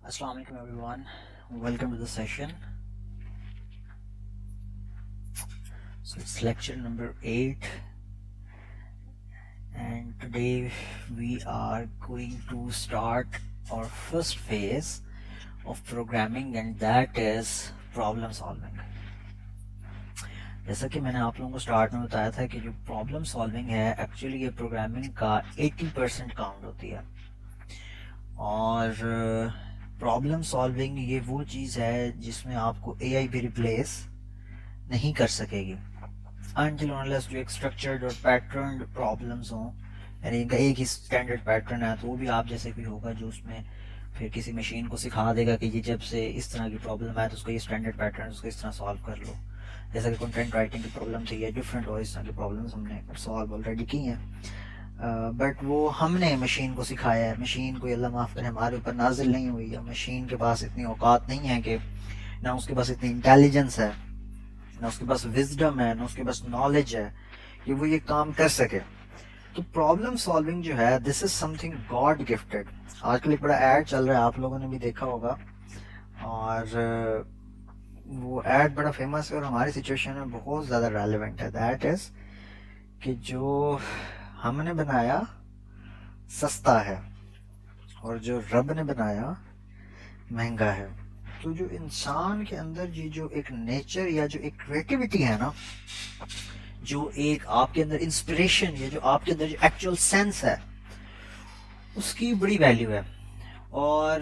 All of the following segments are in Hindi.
Assalamu alaikum everyone. Welcome to the session. So it's lecture number 8 and today we are going to start our first phase of programming and that is problem solving. जैसा कि मैंने आप लोगों को स्टार्ट में बताया था कि जो प्रॉब्लम सॉल्विंग है एक्चुअली ये प्रोग्रामिंग का 80% काउंट होती है और प्रॉब्लम सॉल्विंग ये वो चीज़ है जिसमें आपको एआई भी रिप्लेस नहीं कर सकेगी अनटिल अनलेस जो एक स्ट्रक्चर्ड और पैटर्न प्रॉब्लम्स हों, यानी इनका एक ही स्टैंडर्ड पैटर्न है तो वो भी आप जैसे कोई होगा जो उसमें फिर किसी मशीन को सिखा देगा कि ये जब से इस तरह की प्रॉब्लम है तो उसका ये स्टैंडर्ड पैटर्न उसको इस तरह सॉल्व कर लो। जैसा कि कंटेंट राइटिंग की प्रॉब्लम थी या डिफरेंट हो इस तरह की प्रॉब्लम्स हमने सॉल्व ऑलरेडी की हैं, बट वो हमने मशीन को सिखाया है। मशीन को अल्लाह माफ़ करे हमारे ऊपर नाजिल नहीं हुई है। मशीन के पास इतनी औकात नहीं है कि ना उसके पास इतनी इंटेलिजेंस है, ना उसके पास विजडम है, ना उसके पास नॉलेज है कि वो ये काम कर सके। तो प्रॉब्लम सॉल्विंग जो है this is something God gifted. आजकल एक बड़ा ऐड चल रहा है, आप लोगों ने भी देखा होगा और वो ऐड बड़ा फेमस है और हमारी सिचुएशन में बहुत ज़्यादा रेलेवेंट है। दैट इज कि जो हमने बनाया सस्ता है और जो रब ने बनाया महंगा है। तो जो इंसान के अंदर ये जो एक नेचर या जो एक क्रिएटिविटी है ना, जो एक आपके अंदर इंस्पिरेशन या जो आपके अंदर जो एक्चुअल सेंस है उसकी बड़ी वैल्यू है। और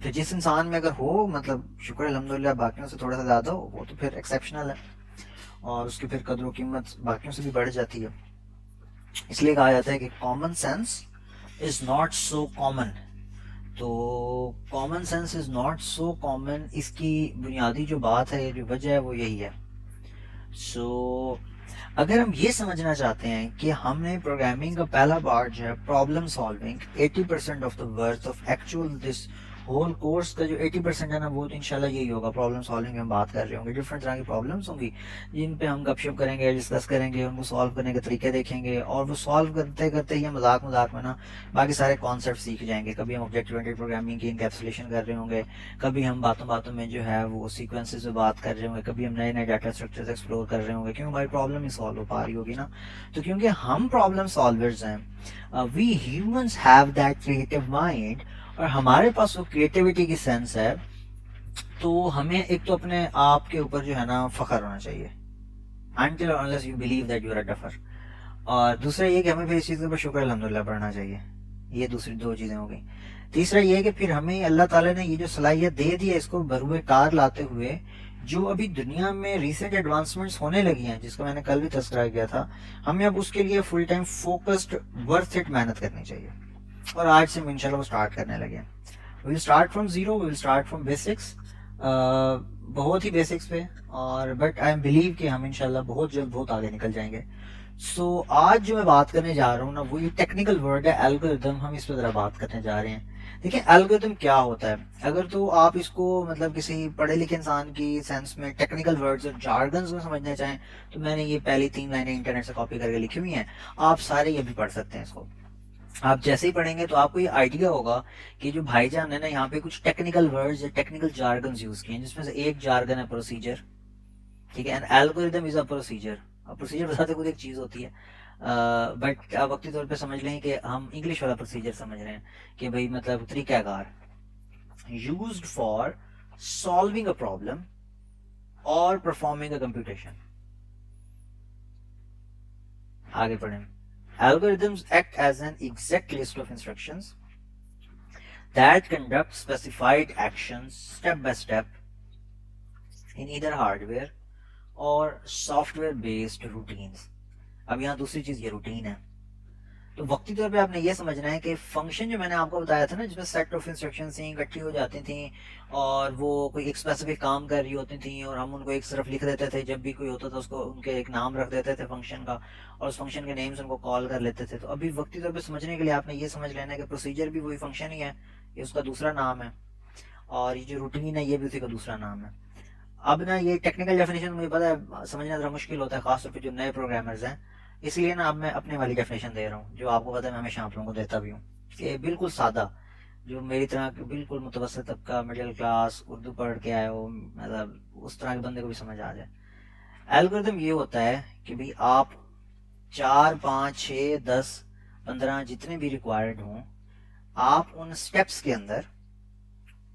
फिर जिस इंसान में अगर हो मतलब शुक्र अल्हम्दुलिल्लाह बाकियों से थोड़ा सा ज़्यादा हो वो तो फिर एक्सेप्शनल है और उसकी फिर कदर व कीमत बाकियों से भी बढ़ जाती है। इसलिए कहा जाता है कि common sense is not so common. तो common sense is not so common, इसकी बुनियादी जो बात है, जो वजह है वो यही है। सो अगर हम ये समझना चाहते हैं कि हमने प्रोग्रामिंग का पहला पार्ट जो है problem solving 80% of the worth of actual this whole course का जो 80% है ना वो तो इंशाल्लाह यही होगा। प्रॉब्लम सॉल्विंग हम बात कर रहे होंगे, डिफरेंट तरह की प्रॉब्लम्स होंगी जिन पे हम गपशप करेंगे, डिस्कस करेंगे, उनको सॉल्व करने के तरीके देखेंगे और वो सॉल्व करते करते ही मजाक मजाक में ना बाकी सारे कॉन्सेप्ट सीख जाएंगे। कभी हम ऑब्जेक्ट ओरिएंटेड प्रोग्रामिंग की इनकैप्सुलेशन कर रहे होंगे, कभी हम बातों बातों में जो है वो सीक्वेंसेस पे बात कर रहे होंगे, कभी हम नए नए डाटा स्ट्रक्चर्स एक्सप्लोर कर रहे होंगे, क्योंकि हमारी प्रॉब्लम ही सॉल्व हो पा रही होगी ना। तो क्योंकि हम प्रॉब्लम सॉल्वर्स हैं, we humans have that creative mind और हमारे पास वो क्रिएटिविटी की सेंस है, तो हमें एक तो अपने आप के ऊपर जो है ना फख्र होना चाहिए until or unless you believe that you are a duffer। और दूसरा ये कि हमें फिर इस चीज़ के ऊपर शुक्र अल्हम्दुलिल्लाह पढ़ना चाहिए। ये दूसरी दो चीज़ें हो गई। तीसरा ये कि फिर हमें अल्लाह ताला ने ये जो सलाहियत दे दी है इसको बरूए कार लाते हुए जो अभी दुनिया में रिसेंट एडवांसमेंट्स होने लगी हैं, जिसको मैंने कल भी तस्करा किया था, हमें अब उसके लिए full time focused worth it मेहनत करनी चाहिए। और आज से हम इंशाल्लाह वो स्टार्ट करने लगे। Will start from zero, will start from basics, बहुत ही बेसिक्स पे, और बट आई एम बिलीव कि हम इंशाल्लाह बहुत जल्द बहुत आगे निकल जाएंगे। सो आज जो मैं बात करने जा रहा हूँ ना वो ये टेक्निकल वर्ड है एल्गोरिथम। हम इस पर जरा बात करने जा रहे हैं। देखिए एल्गोरिथम क्या होता है, अगर तो आप इसको मतलब किसी पढ़े लिखे इंसान की सेंस में टेक्निकल वर्ड्स और जार्गन्स में समझना चाहें तो मैंने ये पहली 3 लाइनें इंटरनेट से कॉपी करके लिखी हुई हैं, आप सारे ये भी पढ़ सकते हैं इसको। आप जैसे ही पढ़ेंगे तो आपको ये आइडिया होगा कि जो भाईजान है ना यहाँ पे कुछ टेक्निकल वर्ड्स या टेक्निकल जार्गन्स यूज किए हैं, जिसमें से एक जार्गन है प्रोसीजर। ठीक है, and algorithm is a procedure. अब प्रोसीजर बताते खुद एक चीज होती है, बट आप वक्ती तौर पे समझ लें कि हम इंग्लिश वाला प्रोसीजर समझ रहे हैं कि भाई मतलब तरीकाकार used for solving a problem और परफॉर्मिंग अ कंप्यूटेशन। आगे पढ़ें। Algorithms act as an exact list of instructions that conduct specified actions step by step in either hardware or software based routines। अब यहाँ दूसरी चीज ये रूटीन है। तो वक्ती तौर पे आपने ये समझना है कि फंक्शन जो मैंने आपको बताया था ना जिसमें सेट ऑफ इंस्ट्रक्शंस थी, इकट्ठी हो जाती थी और वो कोई एक स्पेसिफिक काम कर रही होती थी और हम उनको एक तरफ लिख देते थे, जब भी कोई होता था उसको उनके एक नाम रख देते थे फंक्शन का और उस फंक्शन के नेम से उनको कॉल कर लेते थे। तो अभी वक्ती तौर पे समझने के लिए आपने ये समझ लेना है कि प्रोसीजर भी वही फंक्शन ही है, ये उसका दूसरा नाम है, और ये जो रूटीन है ये भी उसी का दूसरा नाम है। अब ना ये टेक्निकल डेफिनेशन मुझे पता है समझना जरा मुश्किल होता है, खासतौर पर जो नए प्रोग्रामर्स हैं, इसलिए ना अब मैं अपने वाली डेफिनेशन दे रहा हूँ जो आपको पता है मैं हमेशा आप लोगों को देता भी हूँ कि बिल्कुल सादा जो मेरी तरह के बिल्कुल मुतवसत तबका, मिडिल क्लास, उर्दू पढ़ के आए हो, मतलब उस तरह के बंदे को भी समझ आ जाए। एल्गोरिदम ये होता है कि भाई आप 4, 5, 6, 10, 15 जितने भी रिक्वायर्ड हों, आप उन स्टेप्स के अंदर,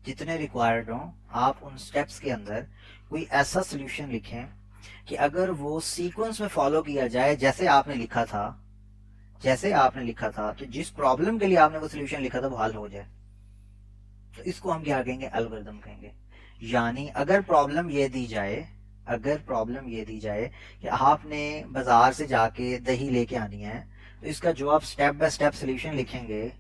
जितने रिक्वायर्ड हों, आप उन स्टेप्स के अंदर कोई ऐसा सोल्यूशन लिखें कि अगर वो सीक्वेंस में फॉलो किया जाए जैसे आपने लिखा था, जैसे आपने लिखा था, तो जिस प्रॉब्लम के लिए आपने वो सोल्यूशन लिखा था वो हल हो जाए। तो इसको हम क्या कहेंगे? एल्गोरिदम कहेंगे। यानी अगर प्रॉब्लम ये दी जाए, अगर प्रॉब्लम ये दी जाए कि आपने बाजार से जाके दही लेके आनी है, तो इसका जो आप स्टेप बाय स्टेप सोल्यूशन लिखेंगे,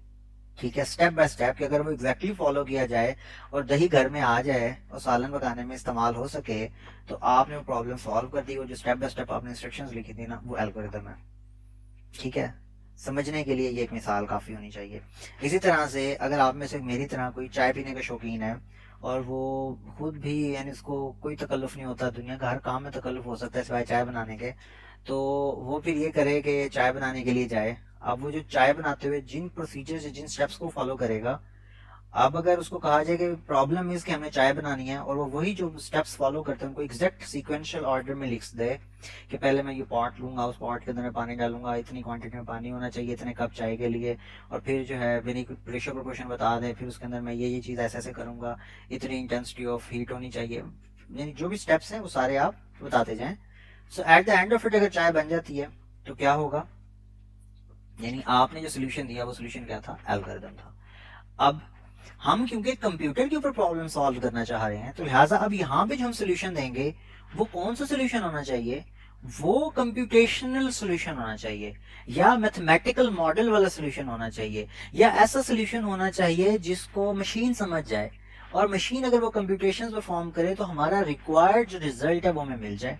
ठीक है, स्टेप बाय स्टेप, कि अगर वो एग्जैक्टली फॉलो किया जाए और दही घर में आ जाए और सालन पकाने में इस्तेमाल हो सके, तो आपने वो प्रॉब्लम सॉल्व कर दी। और जो स्टेप बाय स्टेप आपने इंस्ट्रक्शंस लिखी थी ना, वो एल्गोरिदम है। ठीक है, समझने के लिए ये एक मिसाल काफ़ी होनी चाहिए। इसी तरह से अगर आप में से मेरी तरह कोई चाय पीने का शौकीन है और वो खुद भी, यानी उसको कोई तकल्लुफ़ नहीं होता, दुनिया का हर काम में तकल्लुफ़ हो सकता है सिवाय चाय बनाने के, तो वो फिर ये करे कि चाय बनाने के लिए जाए। अब वो जो चाय बनाते हुए जिन प्रोसीजर से, जिन स्टेप्स को फॉलो करेगा, अब अगर उसको कहा जाए कि प्रॉब्लम इज कि हमें चाय बनानी है, और वो वही जो स्टेप्स फॉलो करते हैं उनको एग्जैक्ट सीक्वेंशियल ऑर्डर में लिख दे कि पहले मैं ये पॉट लूंगा, उस पॉट के अंदर मैं पानी डालूंगा, इतनी क्वांटिटी में पानी होना चाहिए, इतने कप चाय के लिए, और फिर जो है मेरी रेशियो प्रोपोर्शन बता दें, फिर उसके अंदर मैं ये चीज़ ऐसे ऐसे करूंगा, इतनी इंटेंसिटी ऑफ हीट होनी चाहिए, यानी जो भी स्टेप्स हैं वो सारे आप बताते जाएं। So at the end of it अगर चाय बन जाती है तो क्या होगा? यानी आपने जो सोल्यूशन दिया वो सोल्यूशन क्या था? एल्गोरिदम था। अब हम क्योंकि कंप्यूटर के ऊपर प्रॉब्लम सॉल्व करना चाह रहे हैं, तो लिहाजा अब यहाँ पे जो हम सोल्यूशन देंगे वो कौन सा सोल्यूशन होना चाहिए? वो कंप्यूटेशनल सोल्यूशन होना चाहिए, या मैथमेटिकल मॉडल वाला सोल्यूशन होना चाहिए, या ऐसा सोल्यूशन होना चाहिए जिसको मशीन समझ जाए, और मशीन अगर वो कंप्यूटेशन परफॉर्म करे तो हमारा रिक्वायर्ड जो रिजल्ट है वो हमें मिल जाए।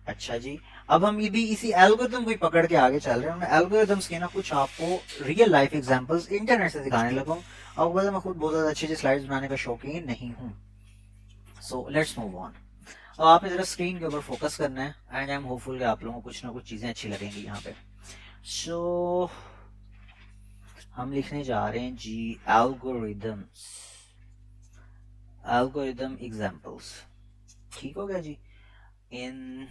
अच्छा जी, अब हम ये भी इसी एल्गोरिथम को ही पकड़ के आगे चल रहे हैं। मैं एल्गोरिथम्स के ना कुछ आपको रियल लाइफ एग्जांपल्स इंटरनेट से दिखाने लगा हूँ। आपको पता है मैं खुद बहुत ज्यादा अच्छी अच्छी स्लाइड्स बनाने का शौकीन नहीं हूँ। So let's move on. अब आपने जरा स्क्रीन के ऊपर फोकस करना है, एंड आई एम होपफुल कि आप लोगों को कुछ ना कुछ चीजें अच्छी लगेंगी यहाँ पे। सो हम लिखने जा रहे हैं जी एल्गोरिथम्स, एल्गोरिथम एग्जांपल्स। ठीक हो गया जी? इन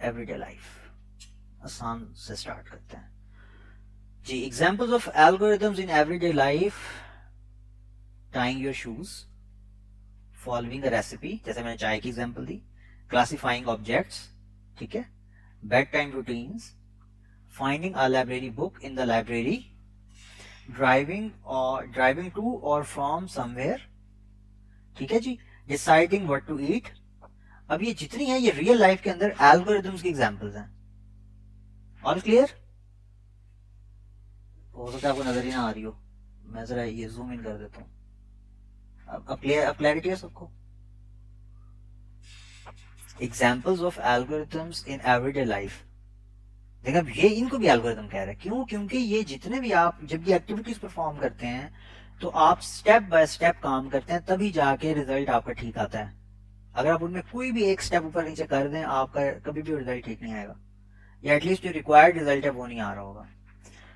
एवरीडे लाइफ, आसान से स्टार्ट करते हैं जी। Examples of algorithms in everyday life: tying your shoes, following a recipe, जैसे मैंने चाय की एग्जांपल दी, क्लासिफाइंग ऑब्जेक्ट्स, ठीक है, bedtime routines, finding a library book in the library, driving to और फ्रॉम समवेयर, ठीक है जी, डिसाइडिंग व्हाट टू ईट। अब ये जितनी है ये रियल लाइफ के अंदर एल्गोरिथम्स की एग्जांपल्स हैं। All clear? हो सकता है आपको नजर ही ना आ रही हो, मैं जरा ये जूम इन कर देता हूँ। अब क्लियर, अब क्लैरिटी है सबको? Examples of algorithms in everyday life. देखा, ये इनको भी एल्गोरिथम कह रहे हैं। क्यों? क्योंकि ये जितने भी आप जब ये एक्टिविटीज परफॉर्म करते हैं तो आप स्टेप बाय स्टेप काम करते हैं, तभी जाके रिजल्ट आपका ठीक आता है। अगर आप उनमें कोई भी एक स्टेप ऊपर नीचे कर दें, आपका कभी भी रिजल्ट ठीक नहीं आएगा, या एटलीस्ट जो रिक्वायर्ड रिजल्ट है वो नहीं आ रहा होगा।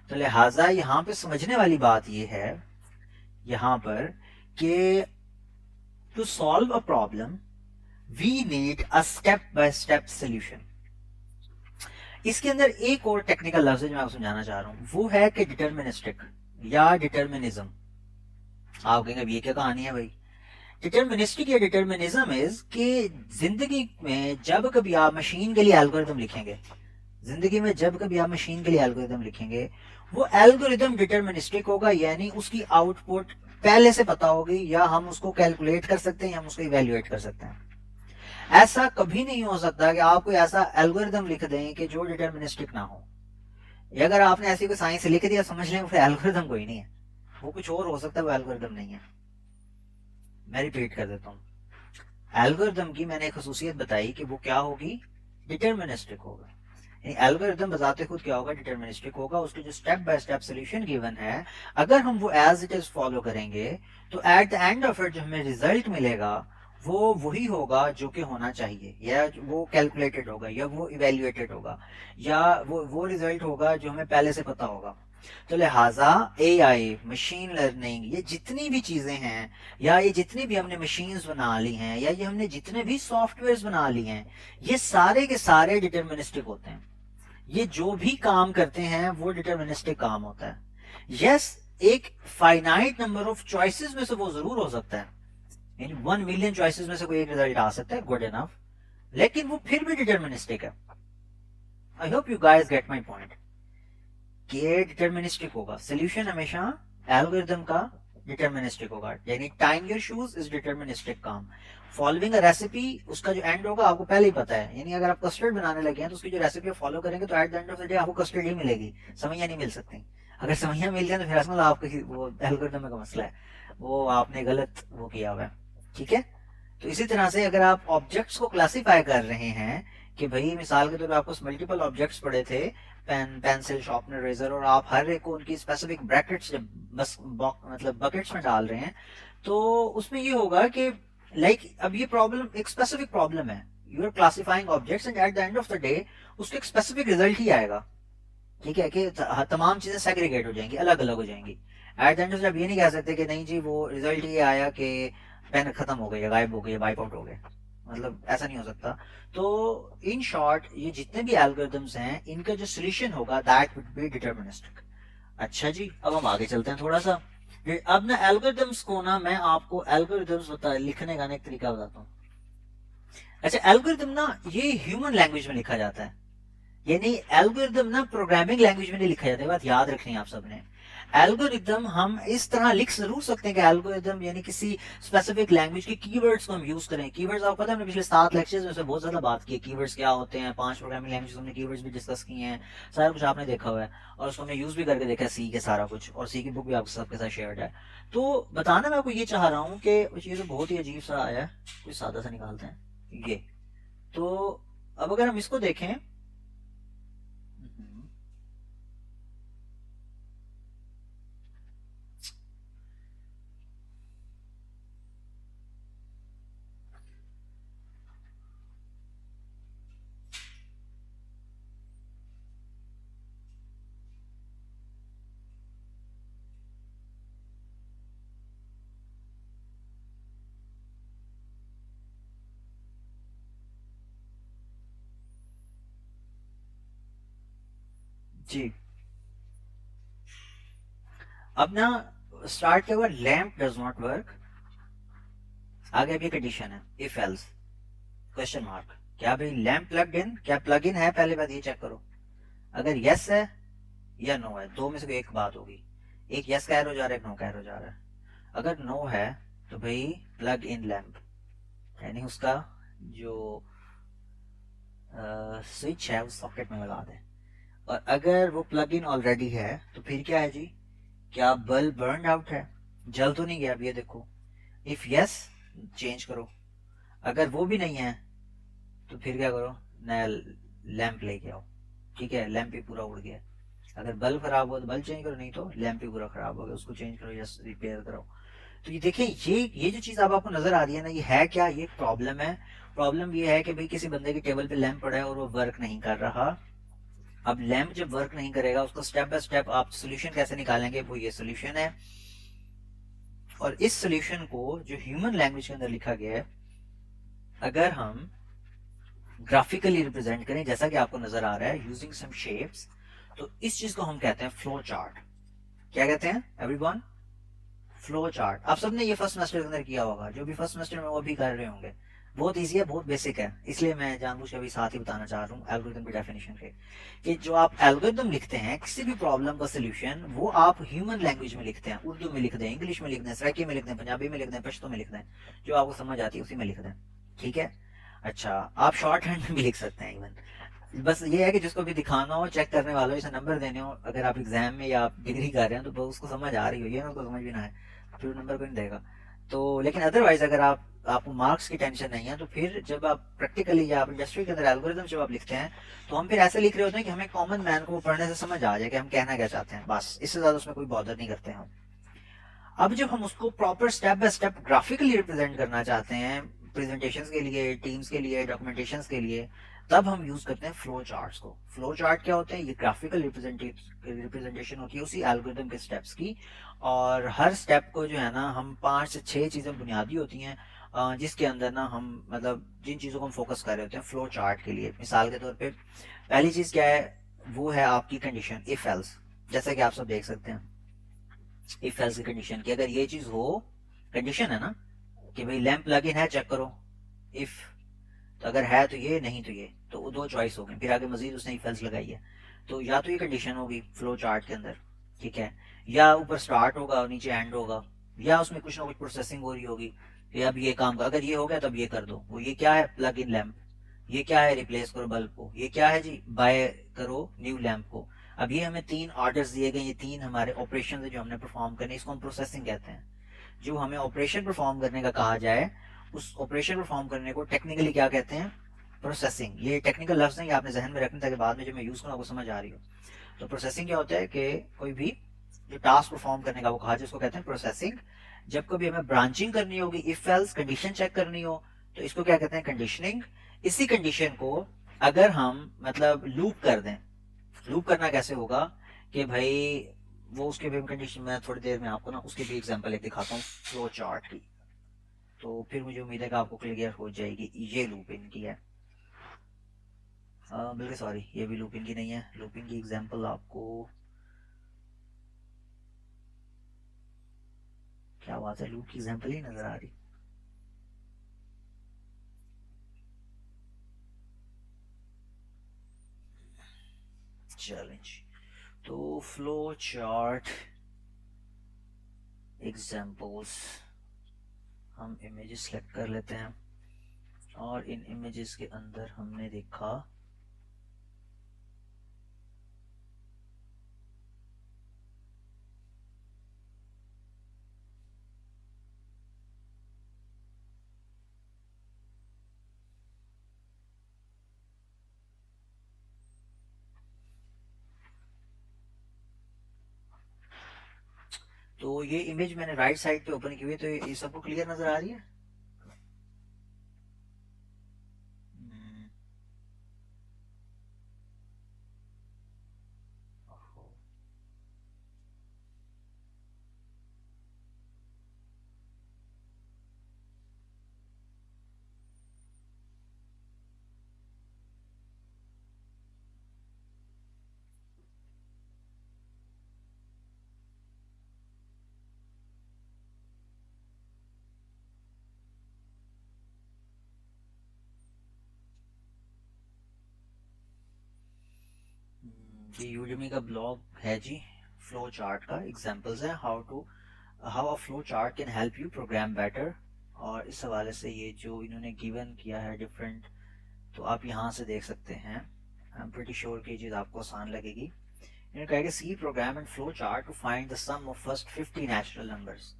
तो लिहाजा यहाँ पे समझने वाली बात ये है यहाँ पर कि to solve a problem we need a step by step solution. इसके अंदर एक और टेक्निकल लफ्ज जो मैं आपको समझाना चाह रहा हूं वो है कि डिटर्मिनिस्टिक या डिटर्मिनिज्म। आप कहेंगे अब ये क्या कहानी है भाई? डिटर्मिनिस्टिक या डिटर्मिनिज्म इज कि जिंदगी में जब कभी आप मशीन के लिए एल्गोरिथम लिखेंगे, जिंदगी में जब कभी आप मशीन के लिए एल्गोरिथम लिखेंगे, वो एल्गोरिथम डिटर्मिनिस्टिक होगा, यानी उसकी आउटपुट पहले से पता होगी, या हम उसको कैलकुलेट कर सकते हैं या हम उसको इवेल्युएट कर सकते हैं। ऐसा कभी नहीं हो सकता कि आप कोई ऐसा एल्गोरिथम लिख दें कि जो डिटर्मिनिस्टिक ना हो। अगर आपने ऐसी कोई साइंस लिख दिया, समझ लें फिर एल्गोरिथम कोई नहीं है, वो कुछ और हो सकता है, वो एल्गोरिथम नहीं है। मैं रिपीट कर देता हूँ, एल्गोरिथम की मैंने एक खसूसियत बताई कि वो क्या होगी? डिटर्मिनिस्टिक होगा। एल्गोरिथम बताते खुद क्या होगा? डिटर्मिनिस्टिक होगा। उसके जो step by step solution given है, अगर हम वो एज इट इज फॉलो करेंगे तो eight the end of it जो हमें रिजल्ट मिलेगा वो वही होगा जो कि होना चाहिए, या वो कैलकुलेटेड होगा, या वो इवेल्युएटेड होगा, या वो रिजल्ट होगा जो हमें पहले से पता होगा। तो लिहाजा एआई, मशीन लर्निंग, ये जितनी भी चीजें हैं, या ये जितनी भी हमने मशीन्स बना ली हैं, या ये हमने जितने भी सॉफ्टवेयर बना ली हैं, ये सारे के सारे डिटर्मिनिस्टिक होते हैं। ये जो भी काम करते हैं वो डिटर्मिनिस्टिक काम होता है। यस, एक फाइनाइट नंबर ऑफ चॉइसेस में से वो जरूर हो सकता है, यानी 1 मिलियन चॉइसेस में से कोई एक रिजल्ट आ सकता है, गुड इनफ, लेकिन वो फिर भी डिटर्मिनिस्टिक है। I hope you guys get my point कि डिटर्मिनिस्टिक होगा, सोल्यूशन हमेशा एल्गोरिथम का डिटर्मिनिस्टिक होगा, यानी time your shoes is deterministic काम। फॉलोइंग अ रेसिपी, उसका जो एंड होगा आपको पहले ही पता है, यानी अगर आप कस्टर्ड बनाने लगे हैं तो उसकी जो रेसिपी फॉलो करेंगे तो eight the end of the day आपको कस्टर्ड ही मिलेगी, सवैयां नहीं मिल सकती। अगर सवैयां मिल जाए तो फिर मतलब आपके वो एल्गोरिथम का मसला है, वो आपने गलत वो किया हुआ है, ठीक है। तो इसी तरह से अगर आप ऑब्जेक्ट्स को क्लासिफाई कर रहे हैं कि भाई मिसाल के तौर पर आपको मल्टीपल ऑब्जेक्ट्स पड़े थे, पेन, पेंसिल, शार्पनर, रेजर, और आप हर एक को उनकी स्पेसिफिक ब्रैकेट्स बस मतलब बकेट्स में डाल रहे हैं, तो उसमें ये होगा कि अब ये प्रॉब्लम एक स्पेसिफिक प्रॉब्लम है, you are classifying objects and at the end of the day उसको एक स्पेसिफिक रिजल्ट ही आएगा, ठीक है, कि तमाम चीजें सेग्रीगेट हो जाएंगी, अलग अलग हो जाएंगी। एट द एंड ऑफ, जब ये नहीं कह सकते कि नहीं जी वो रिजल्ट ये आया कि पेन खत्म हो गई, गायब हो गई, वाइप आउट हो गए, मतलब ऐसा नहीं हो सकता। तो इन शॉर्ट ये जितने भी एल्गोरिथम्स हैं इनका जो सोल्यूशन होगा दैट वुड बी डिटर्मिनिस्टिक। अच्छा जी, अब हम आगे चलते हैं थोड़ा सा। अब ना एल्गोरिथम्स को ना मैं आपको एल्गोरिथम्स लिखने का एक तरीका बताता हूँ। अच्छा, एल्गोरिथम ना ये ह्यूमन लैंग्वेज में लिखा जाता है, यानी एल्गोरिथम ना प्रोग्रामिंग लैंग्वेज में नहीं लिखा जाता है, बात याद रखनी है आप सबने। एल्गोरिथम हम इस तरह लिख जरूर सकते हैं कि एल्गोरिथम यानी किसी स्पेसिफिक लैंग्वेज के कीवर्ड्स को हम यूज करें। कीवर्ड्स आपको पता है, हमने पिछले 7 लेक्चर्स में से बहुत ज्यादा बात की है, कीवर्ड्स क्या होते हैं, 5 प्रोग्रामिंग लैंग्वेज हमने कीवर्ड्स भी डिस्कस किए हैं, सारा कुछ आपने देखा हुआ है, और उसको हमने यूज भी करके देखा है, सी के सारा कुछ, और सी की बुक भी आपके सबके साथ शेयर्ड है। तो बताना मैं आपको ये चाह रहा हूँ कि ये तो बहुत ही अजीब सा आया है, कुछ सादा सा निकालते हैं ये। तो अब अगर हम इसको देखें, जी अब ना स्टार्ट किया हुआ लैम्प डज नॉट वर्क, आगे अभी कंडीशन है इफ एल्स क्वेश्चन मार्क, क्या भाई लैम्प प्लग इन, क्या प्लग इन है, पहले बात ये चेक करो। अगर यस है या नो है, दो में से एक बात होगी, एक यस कह हो जा रहा है, एक नो कह हो जा रहा है। अगर नो है तो भाई प्लग इन लैम्प, यानी उसका जो स्विच है उस सॉकेट में लगा दें। और अगर वो प्लग इन ऑलरेडी है तो फिर क्या है जी, क्या बल्ब बर्न आउट है, जल तो नहीं गया, अब ये देखो। इफ यस चेंज करो, अगर वो भी नहीं है तो फिर क्या करो, नया लैंप लेके आओ, ठीक है, लैंप ही पूरा उड़ गया। अगर बल्ब खराब हो तो बल्ब चेंज करो, नहीं तो लैंप ही पूरा खराब हो गया, उसको चेंज करो या रिपेयर करो। तो ये देखिए, ये जो चीज आपको नजर आ रही है ना, ये है क्या, ये प्रॉब्लम है। प्रॉब्लम ये है कि भाई किसी बंदे के टेबल पे लैंप पड़ा है और वो वर्क नहीं कर रहा। अब लैंप जब वर्क नहीं करेगा उसको स्टेप बाय स्टेप आप सोल्यूशन कैसे निकालेंगे, वो ये सोल्यूशन है। और इस सोल्यूशन को जो ह्यूमन लैंग्वेज के अंदर लिखा गया है, अगर हम ग्राफिकली रिप्रेजेंट करें जैसा कि आपको नजर आ रहा है यूजिंग सम शेप्स, तो इस चीज को हम कहते हैं फ्लो चार्ट। क्या कहते हैं एवरीवन? Flow chart. आप सबने ये फर्स्ट सेमेस्टर के अंदर किया होगा, जो भी फर्स्ट सेमेस्टर में वो भी कर रहे होंगे। बहुत इजी है, बहुत बेसिक है, इसलिए मैं जानबूझ के अभी साथ ही बताना चाह रहा हूँ एल्गोरिथम की डेफिनेशन के, कि जो आप एल्गोरिथम लिखते हैं किसी भी प्रॉब्लम का सोल्यूशन, वो आप ह्यूमन लैंग्वेज में लिखते हैं, उर्दू में लिख दें, इंग्लिश में लिख दें, सराइकी में लिख दें, पंजाबी में लिख दें, पश्तो में लिख दें, जो आपको समझ आती है उसी में लिख दें, ठीक है। अच्छा, आप शॉर्ट हैंड में भी लिख सकते हैं इवन, बस ये है कि जिसको भी दिखाना हो, चेक करने वालों इसे नंबर देने हो, अगर आप एग्जाम में या आप डिग्री कर रहे हैं तो उसको समझ आ रही हो, ये ना उसको समझ भी ना है फिर नंबर को नहीं देगा। तो लेकिन अदरवाइज अगर आपको मार्क्स की टेंशन नहीं है, तो फिर जब आप प्रैक्टिकली या आप इंडस्ट्री के अंदर एल्गोरिथम जब आप लिखते हैं, तो हम फिर ऐसे लिख रहे होते हैं कि हमें कॉमन मैन को पढ़ने से समझ आ जाए कि हम कहना क्या चाहते हैं, बस इससे ज्यादा उसमें कोई बॉदर नहीं करते हम। अब जब हम उसको proper step by step graphically represent करना चाहते हैं, प्रेजेंटेशंस के लिए, टीम्स के लिए, डॉक्यूमेंटेशंस के लिए, तब हम यूज करते हैं फ्लो चार्ट्स को। फ्लो चार्ट क्या होते हैं? ये ग्राफिकल रिप्रेजेंटेशन होती है उसी एल्गोरिथम के स्टेप्स की, और हर स्टेप को जो है ना हम 5 से 6 चीजें बुनियादी होती हैं जिसके अंदर ना हम मतलब जिन चीजों को हम फोकस कर रहे होते हैं फ्लो चार्ट के लिए। मिसाल के तौर पे पहली चीज क्या है? वो है आपकी कंडीशन इफ एल्स। जैसा कि आप सब देख सकते हैं इफ एल्स की कंडीशन की अगर ये चीज हो, कंडीशन है ना कि भाई लैंप प्लग इन है चेक करो, इफ तो अगर है तो ये, नहीं तो ये, तो दो चॉइस हो गई। फिर आगे मजीद उसने इफ एल्स लगाई है, तो या तो ये कंडीशन होगी फ्लो चार्ट के अंदर, ठीक है, या ऊपर स्टार्ट होगा और नीचे एंड होगा, या उसमें कुछ ना कुछ प्रोसेसिंग हो रही होगी कि अब ये काम कर, अगर ये हो गया तब ये कर दो। वो ये क्या है? Plug in lamp. ये क्या है? रिप्लेस करो बल्ब को। ये क्या है जी? बाय करो न्यू लैंप को। अब ये हमें 3 ऑर्डर्स दिए गए, ये 3 हमारे ऑपरेशन है जो हमने परफॉर्म करने, इसको हम प्रोसेसिंग कहते हैं। जो हमें ऑपरेशन परफॉर्म करने का कहा जाए, उस ऑपरेशन परफॉर्म करने को टेक्निकली क्या कहते हैं? प्रोसेसिंग। ये टेक्निकल लफ्ज नहीं, आपने जहन में रखना ताकि बाद में जब मैं यूज करूँ आपको समझ आ रही हो। तो प्रोसेसिंग क्या होता है कि कोई भी जो टास्क परफॉर्म करने का वो कहा जाए उसको कहते हैं प्रोसेसिंग। जब कभी हमें ब्रांचिंग करनी होगी, इफ एल्स कंडीशन चेक करनी हो, तो इसको क्या कहते हैं? कंडीशनिंग। इसी कंडीशन को अगर हम मतलब लूप कर दें, लूप करना कैसे होगा कि भाई वो उसके भी कंडीशन, मैं थोड़ी देर में आपको ना उसके भी एग्जांपल एक दिखाता हूँ फ्लो चार्ट की, तो फिर मुझे उम्मीद है कि आपको क्लियर हो जाएगी। ये लूपिंग की है, बल्कि सॉरी ये भी लूपिंग की नहीं है। लूपिंग की एग्जांपल आपको, क्या बात है, लूप की एग्जांपल ही नजर आ रही। चैलेंज तो फ्लो चार्ट एग्जांपल्स, हम इमेजेस सेलेक्ट कर लेते हैं और इन इमेजेस के अंदर हमने देखा तो ये इमेज मैंने राइट साइड पे ओपन की हुई है, तो ये सबको क्लियर नजर आ रही है। ये यूडेमी का ब्लॉग है जी, फ्लो चार्ट का एग्जांपल्स है, how a flow chart can help you program better. और इस हवाले से ये जो इन्होंने गिवन किया है डिफरेंट, तो आप यहाँ से देख सकते हैं। आई एम प्रीटी श्योर कि ये चीज़ आपको आसान लगेगी। इन्होंने कहा कि C program and flow chart to find the sum of first 50 natural numbers.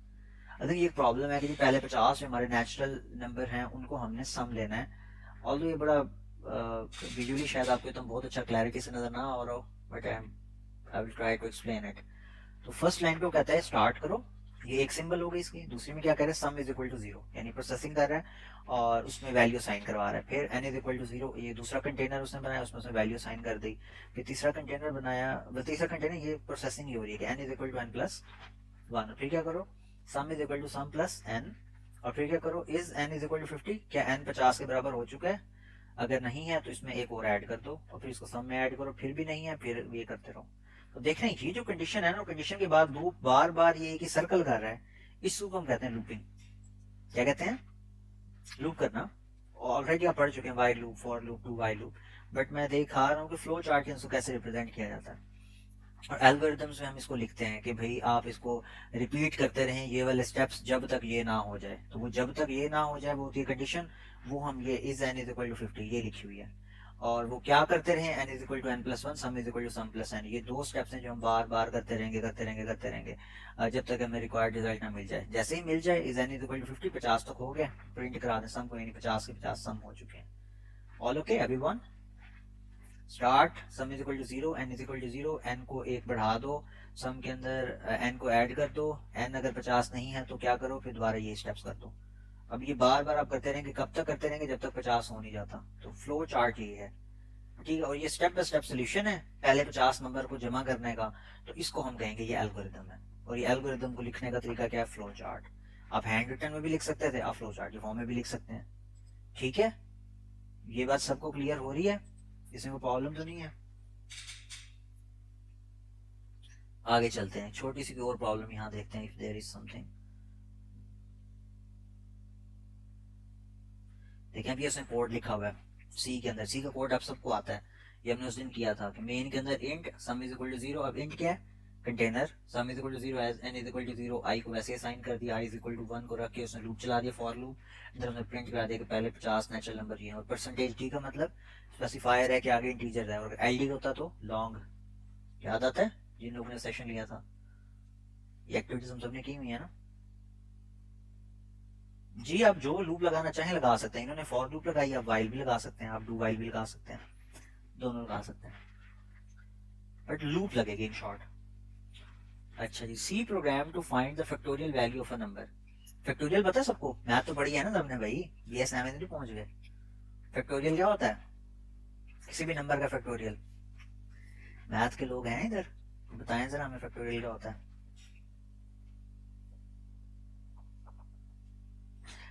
I think ये प्रॉब्लम है कि पहले 50 जो हमारे नेचुरल नंबर हैं उनको हमने सम लेना है। ऑल्दो ये बड़ा विजुअली शायद आपको एकदम बहुत अच्छा क्लैरिटी से नजर ना आ रहा हो, but I will try to explain it. तो फर्स्ट लाइन को कहता है स्टार्ट करो, ये एक सिंबल हो गई इसकी। दूसरी में क्या कह रहा है? सम इज इक्वल टू 0, यानी प्रोसेसिंग कर रहा है और उसमें वैल्यू साइन करवा रहा है। फिर n इज इक्वल टू 0, ये दूसरा कंटेनर उसने बनाया, उसमें उसने वैल्यू साइन कर दी। फिर तीसरा कंटेनर बनाया, तीसरा कंटेनर ये प्रोसेसिंग ही हो रही है कि n is equal to n plus 1। फिर क्या करो? Sum is equal to sum plus n। और फिर क्या करो? Is n is equal to 50, क्या n 50 के बराबर हो चुका है? अगर नहीं है तो इसमें एक और ऐड कर दो और फिर इसको सम में ऐड करो, फिर भी नहीं है, फिर ये करते रहो। तो देख रहे हैं ये जो कंडीशन है ना, कंडीशन के बाद लूप बार बार ये कि सर्कल कर रहा है, इस को हम कहते हैं लूपिंग। क्या कहते हैं? लूप करना। ऑलरेडी आप पढ़ चुके हैं while loop, for loop, do while loop, but मैं दिखा रहा हूँ कि फ्लो चार्ट के इसको कैसे रिप्रेजेंट किया जाता है। और एल्गोरिथम्स में हम इसको लिखते हैं कि भाई आप इसको रिपीट करते रहें ये वाले स्टेप्स जब तक ये ना हो जाए। तो वो जब तक ये ना हो जाए वो होती है कंडीशन, वो हम ये is n is equal to 50 ये लिखी हुई है। और वो क्या करते रहे? n is equal to n plus 1, sum is equal to sum plus n। ये दो स्टेप्स हैं जो हम बार बार करते रहेंगे करते रहेंगे करते रहेंगे जब तक हमें रिक्वायर्ड रिजल्ट ना मिल जाए। जैसे ही मिल जाए is n is equal to 50, 50 तक हो गया, प्रिंट करा दें सम को, यानी 50 के 50 सम हो चुके हैं। All okay everyone? Start, sum is equal to 0, n is equal to 0, n को एक बढ़ा दो, सम के अंदर n को ऐड कर दो, n अगर 50 नहीं है तो क्या करो? फिर दोबारा ये स्टेप्स कर दो। अब ये बार बार आप करते रहेंगे, कब तक करते रहेंगे, जब तक 50 हो नहीं जाता। तो फ्लो चार्ट ये है, ठीक है। और ये स्टेप बाय स्टेप सोल्यूशन है पहले 50 नंबर को जमा करने का, तो इसको हम कहेंगे ये एल्गोरिदम है। और ये एल्गोरिदम को लिखने का तरीका क्या है, फ्लो चार्ट। आप हैंड रिटन में भी लिख सकते थे, आप फ्लो चार्ट के फॉर्म में भी लिख सकते हैं, ठीक है। ये बात सबको क्लियर हो रही है, इसमें कोई प्रॉब्लम तो नहीं है। आगे चलते हैं, छोटी सी और प्रॉब्लम यहाँ देखते हैं, इफ देयर इज समथिंग। देखें अभी इसमें कोड लिखा हुआ है सी के अंदर, सी का कोड आप सबको आता है, ये हमने उस दिन किया था कि मेन के अंदर int sum is equal to 0। अब इंट क्या है, container, sum is equal to 0 as n is equal to 0, i को वैसे असाइन कर दिया, आई इज इक्वल टू 1 को रख के उसने लूप चला दिया, फॉर लूप, इधर हमने प्रिंट करा दिया कि पहले 50 नेचुरल नंबर ये है। और परसेंटेज टी का मतलब स्पेसिफायर है कि आगे इंटीजर है, और एल डी होता तो लॉन्ग। याद आता है जिन लोगों ने सेशन लिया था, ये एक्टिविटीज हम सबने की हुई है ना जी। आप जो लूप लगाना चाहें लगा सकते हैं, इन्होंने फॉर लूप लगाई, आप वाइल भी लगा सकते हैं, आप डू वाइल भी लगा सकते हैं, दोनों लगा सकते हैं, बट लूप लगेगी इन शॉर्ट। अच्छा जी, C program to find the factorial value of a number. Factorial पता है सबको, मैथ तो पढ़ी है ना सबने भाई, BS नहीं पहुंच गए। फैक्टोरियल क्या होता है, किसी भी नंबर का फैक्टोरियल। मैथ के लोग हैं इधर, बताएं जरा हमें फैक्टोरियल क्या होता है।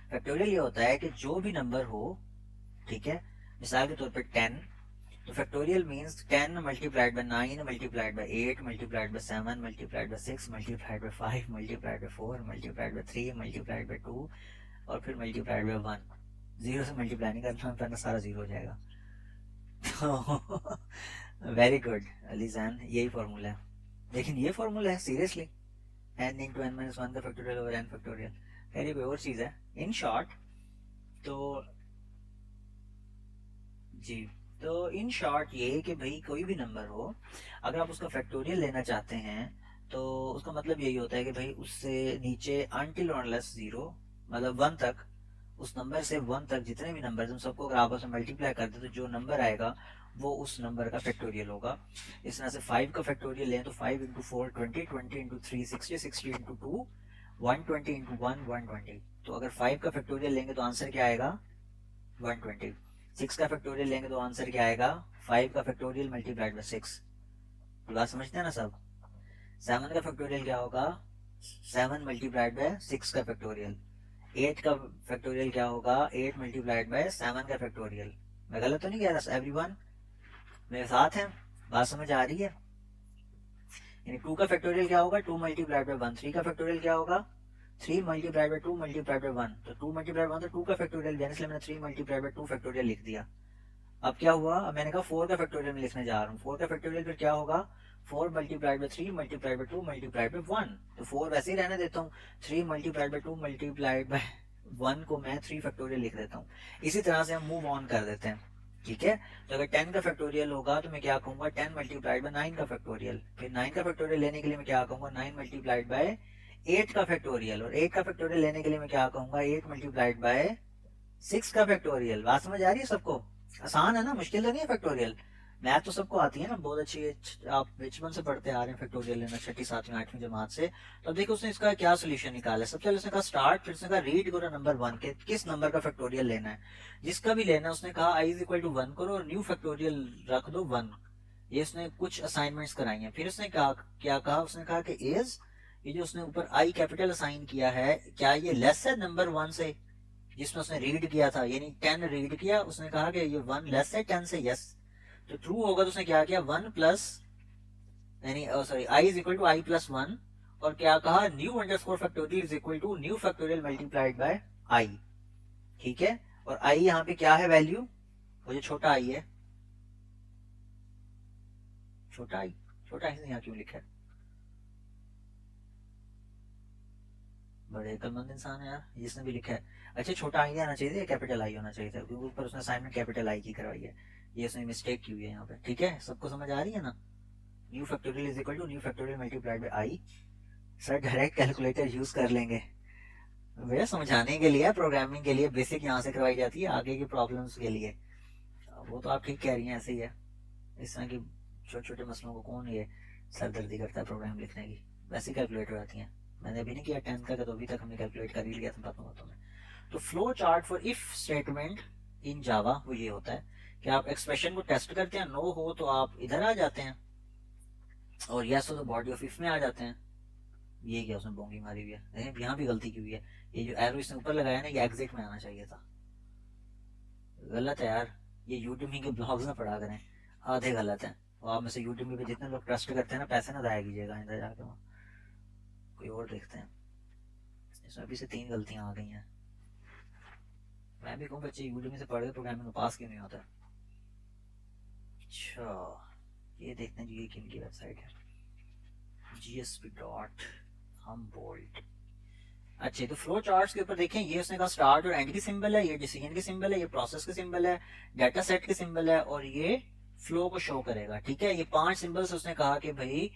फैक्टोरियल ये होता है कि जो भी नंबर हो, ठीक है, मिसाल के तौर पर 10, तो factorial means 10 multiplied by 9 multiplied by 8 multiplied by 7 multiplied by 6 multiplied by 5 multiplied by 4 multiplied by 3 multiplied by 2 और फिर मल्टीप्लाइड बाय 1। जीरो से मल्टीप्लाई नहीं करना, वरना सारा जीरो हो जाएगा। तो वेरी गुड अलीजान, यही फॉर्मूला है। लेकिन ये फॉर्मूला है seriously, n into n minus one का फैक्टोरियल ओवर n फैक्टोरियल। खैर ये कोई और चीज है। इन शॉर्ट तो जी, तो इन शॉर्ट ये कि भाई कोई भी नंबर हो, अगर आप उसका फैक्टोरियल लेना चाहते हैं तो उसका मतलब यही होता है कि भाई उससे नीचे अनटिल और अनलेस जीरो, मतलब 1 तक, उस नंबर से 1 तक जितने भी नंबर हम सबको अगर आपस में मल्टीप्लाई कर दे तो जो नंबर आएगा वो उस नंबर का फैक्टोरियल होगा। इस तरह से 5 का फैक्टोरियल लें तो 5 इंटू 4 20, 20 इंटू 3 60, 60 इंटू 2 120 इंटू 1 120। तो अगर 5 का फैक्टोरियल लेंगे तो आंसर क्या आएगा 120। 6 का फैक्टोरियल लेंगे तो आंसर क्या आएगा 5 का फैक्टोरियल मल्टीप्लाइड बाय 6। बात समझते हैं ना सब। 7 का फैक्टोरियल क्या होगा 7 मल्टीप्लाइड बाय 6 का फैक्टोरियल। 8 का फैक्टोरियल क्या होगा 8 मल्टीप्लाइड बाय 7 का फैक्टोरियल। मैं गलत तो नहीं कह रहा एवरीवन, मेरे साथ हैं, बात समझ आ रही है। यानी 2 का फैक्टोरियल क्या होगा 2 मल्टीप्लाइड बाय 1। 3 का फैक्टोरियल क्या होगा 3 मल्टीप्लाइड बाय 2 मल्टीप्लाइड बाय 1। तो 2 मल्टीप्लाइड 1 तो 2 का फैक्टोरियल, इसलिए मैंने 3 मल्टीप्लाइड बाय 2 फैक्टोरियल लिख दिया। अब क्या हुआ, अब मैंने कहा 4 का फैक्टोरियल में लिखने जा रहा हूँ। 4 का फैक्टोरियल फिर क्या होगा 4 multiplied by 3 multiplied by 2 multiplied by 1। तो 4 वैसे ही रहने देता हूँ, 3 मल्टीप्लाइड बाय 2 मल्टीप्लाइड बाय 1 को मैं 3 फैक्टोरियल लिख देता हूँ। इसी तरह से हम मूव ऑन कर देते हैं, ठीक है। तो अगर 10 का फैक्टोरियल होगा तो मैं क्या कहूंगा 10 मल्टीप्लाइड बाय 9 का फैक्टोरियल। फिर 9 का फैक्टोरियल लेने के लिए मैं क्या कहूंगा 9 मल्टीप्लाइड बाय 8 का फैक्टोरियल। और 8 का फैक्टोरियल लेने के लिए मैं क्या कहूंगा 8 मल्टीप्लाइड बाय 6 का फैक्टोरियल। बात समझ आ रही है सबको, आसान है ना, मुश्किल तो नहीं है फैक्टोरियल। मैथ तो सबको आती है ना, बहुत अच्छी है। आप बचपन से पढ़ते आ रहे हैं फैक्टोरियल लेना, छठी 7वीं 8वीं जमात से। तो अब देखो उसने इसका क्या सोल्यूशन निकाला है। सबसे पहले उसने कहा स्टार्ट, फिर उसने कहा रीड करो नंबर 1 के किस नंबर का फैक्टोरियल लेना है। जिसका भी लेना है उसने कहा आई इज इक्वल टू 1 करो और न्यू फैक्टोरियल रख दो 1। ये उसने कुछ असाइनमेंट्स कराई हैं। फिर उसने कहा क्या कहा, उसने कहा कि इज, ये जो उसने ऊपर आई कैपिटल असाइन किया है, क्या ये लेस है नंबर 1 से जिसमें उसने रीड किया था, यानी 10 रीड किया, उसने कहा कि ये 1 लेस है 10 से, यस। तो ट्रू होगा तो उसने क्या किया 1 प्लस, यानी sorry I is equal to I plus 1। और क्या कहा new underscore factorial is equal to new factorial multiplied by I, ठीक है। और आई यहाँ पे क्या है वैल्यू, वो जो छोटा आई है, छोटा आई, छोटा आई यहाँ क्यों लिखा है, बड़े अकलमंद इंसान है यार, जिसने भी लिखा है। अच्छा छोटा आई आना चाहिए कैपिटल आई होना चाहिए था, क्योंकि ऊपर उसने असाइनमेंट कैपिटल आई की करवाई है, ये उसने मिस्टेक की हुई है यहाँ पे, ठीक है। सबको समझ आ रही है ना। New factorial is equal to new factorial multiplied by i. Sir direct calculator use कर लेंगे भैया, समझाने के लिए, प्रोग्रामिंग के लिए बेसिक यहाँ से करवाई जाती है, आगे की प्रॉब्लम्स के लिए वो तो आप ठीक कह रही हैं, ऐसे ही है। इस तरह की छोटे छोटे मसलों को कौन ये सरदर्दी करता है प्रोग्राम लिखने की, वैसे कैलकुलेटर आती हैं। मैंने अभी नहीं किया 10th का, तो अभी तक हमने कैलकुलेट कर ही लिया था बातों बातों में। तो flow chart for if statement in Java वो ये होता है कि आप एक्सप्रेशन को टेस्ट करते हैं, नो हो तो आप इधर आ जाते हैं और यस हो तो बॉडी ऑफ इफ में आ जाते हैं। ये क्या उसने बोंगी मारी हुई है, यहाँ भी गलती की हुई है, ये जो एरो इसने ऊपर लगाया ना ये एग्जिट में आना चाहिए था, गलत है यार। ये यूट्यूब के ब्लॉग्स ना पढ़ा करें, आधे गलत हैं। और आप में से यूट्यूब पे जितने लोग ट्रस्ट करते हैं ना, पैसे ना जाया कीजिएगा इधर जाके, वहाँ कोई और देखते हैं। इसमें अभी से 3 गलतियां आ गई हैं। मैं भी कहूँ बच्चे यूट्यूब से पढ़ के प्रोग्रामिंग पास क्यों नहीं होता। अच्छा ये देखते हैं जी, ये किन की वेबसाइट है, gsp.humboldt। अच्छा तो फ्लो चार्ट्स के ऊपर देखें, ये उसने कहा स्टार्ट और एंड की सिंबल है, ये डिसीजन की सिंबल है, ये प्रोसेस की सिंबल है, डाटा सेट की सिंबल है और ये फ्लो को शो करेगा। ठीक है, ये 5 सिंबल्स उसने कहा कि भाई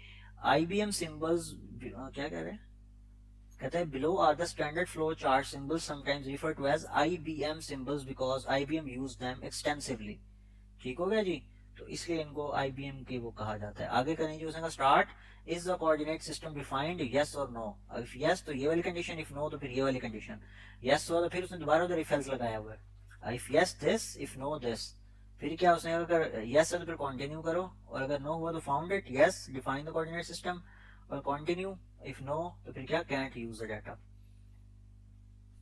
IBM सिंबल्स क्या कह रहे हैं, कहता है below are the standard flow chart symbols sometimes refer to as IBM symbols because IBM use them extensively. ठीक हो गया जी, तो इसलिए इनको IBM के वो कहा जाता है। आगे करें जी, उसने कहा start is the coordinate system defined yes और नो। इफ यस तो ये वाली कंडीशन, इफ नो तो फिर ये वाली कंडीशन। यस हुआ तो फिर उसने दोबारा उधर इफ एल्स लगाया हुआ है, if yes this if no this. फिर क्या उसने, अगर यस है तो फिर कंटिन्यू करो, और अगर नो हुआ तो found it, yes define the coordinate system और कंटिन्यू, इफ नो तो फिर क्या, कैंट यूज द डाटा।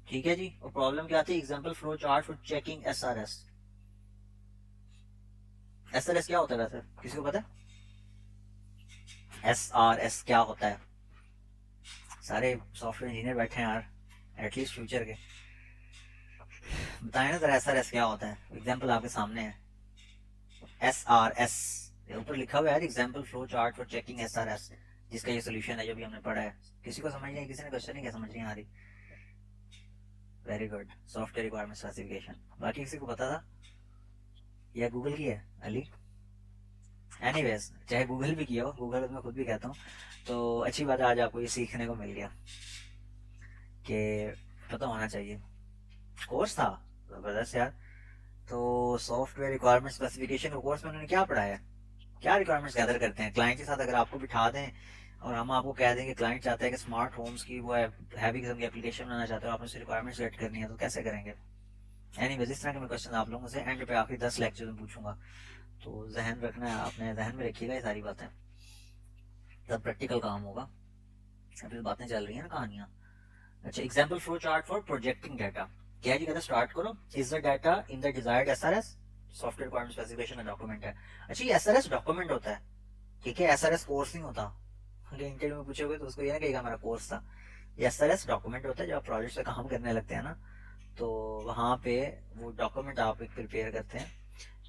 ठीक है जी, और प्रॉब्लम क्या थी, example flow chart for checking SRS। SRS क्या होता है वैसे किसी को पता है? SRS क्या होता है? सारे सॉफ्टवेयर इंजीनियर बैठे हैं यार, एटलीस्ट फ्यूचर के, बताए ना जरा SRS क्या होता है। एग्जांपल आपके सामने है, SRS ऊपर लिखा हुआ है example flow chart for checking SRS, जिसका ये सोल्यूशन है जो भी हमने पढ़ा है। किसी को समझ नहीं, किसी ने क्वेश्चन नहीं क्या समझ नहीं आ रही। Very good, software requirement specification. बाकी किसी को पता था या गूगल की है अली? एनीवेज, चाहे गूगल भी किया हो, गूगल मैं खुद भी कहता हूँ, तो अच्छी बात है आज आपको ये सीखने को मिल गया कि पता होना चाहिए। कोर्स था जबरदस्त यार। तो सॉफ्टवेयर रिक्वायरमेंट स्पेसिफिकेशन का कोर्स में उन्होंने क्या पढ़ाया, क्या रिक्वायरमेंट्स गैदर करते हैं क्लाइंट के साथ। अगर आपको बिठा दें और हम आपको कह दें कि क्लाइंट चाहता है कि स्मार्ट होम्स की वो हैवी किस्म की एप्लीकेशन बनाना चाहते हो, आपने उससे रिक्वायरमेंट्स सेट करनी है, तो कैसे करेंगे। एनीवेज, इस तरह के मैं क्वेश्चन आप लोगों से एंड पे आखिरी 10 लेक्चर में पूछूंगा, तो जहन रखना है, आपने जहन में रखिएगा ये सारी बातें, तब प्रैक्टिकल काम होगा। अभी बातें चल रही है ना, कहानियां। अच्छा, example flow chart for projecting data. क्या जी, कहता स्टार्ट करो, is the data in the desired SRS, software requirement specification का डॉक्यूमेंट है। अच्छा, ये SRS डॉक्यूमेंट होता है, ठीक है, SRS कोर्स नहीं होता। इंटरव्यू में पूछोगे तो उसको ये ना कहेगा मेरा कोर्स था। ये SRS डॉक्यूमेंट होता है, जब आप प्रोजेक्ट से काम करने लगते हैं ना, तो वहाँ पे वो डॉक्यूमेंट आप एक प्रिपेयर करते हैं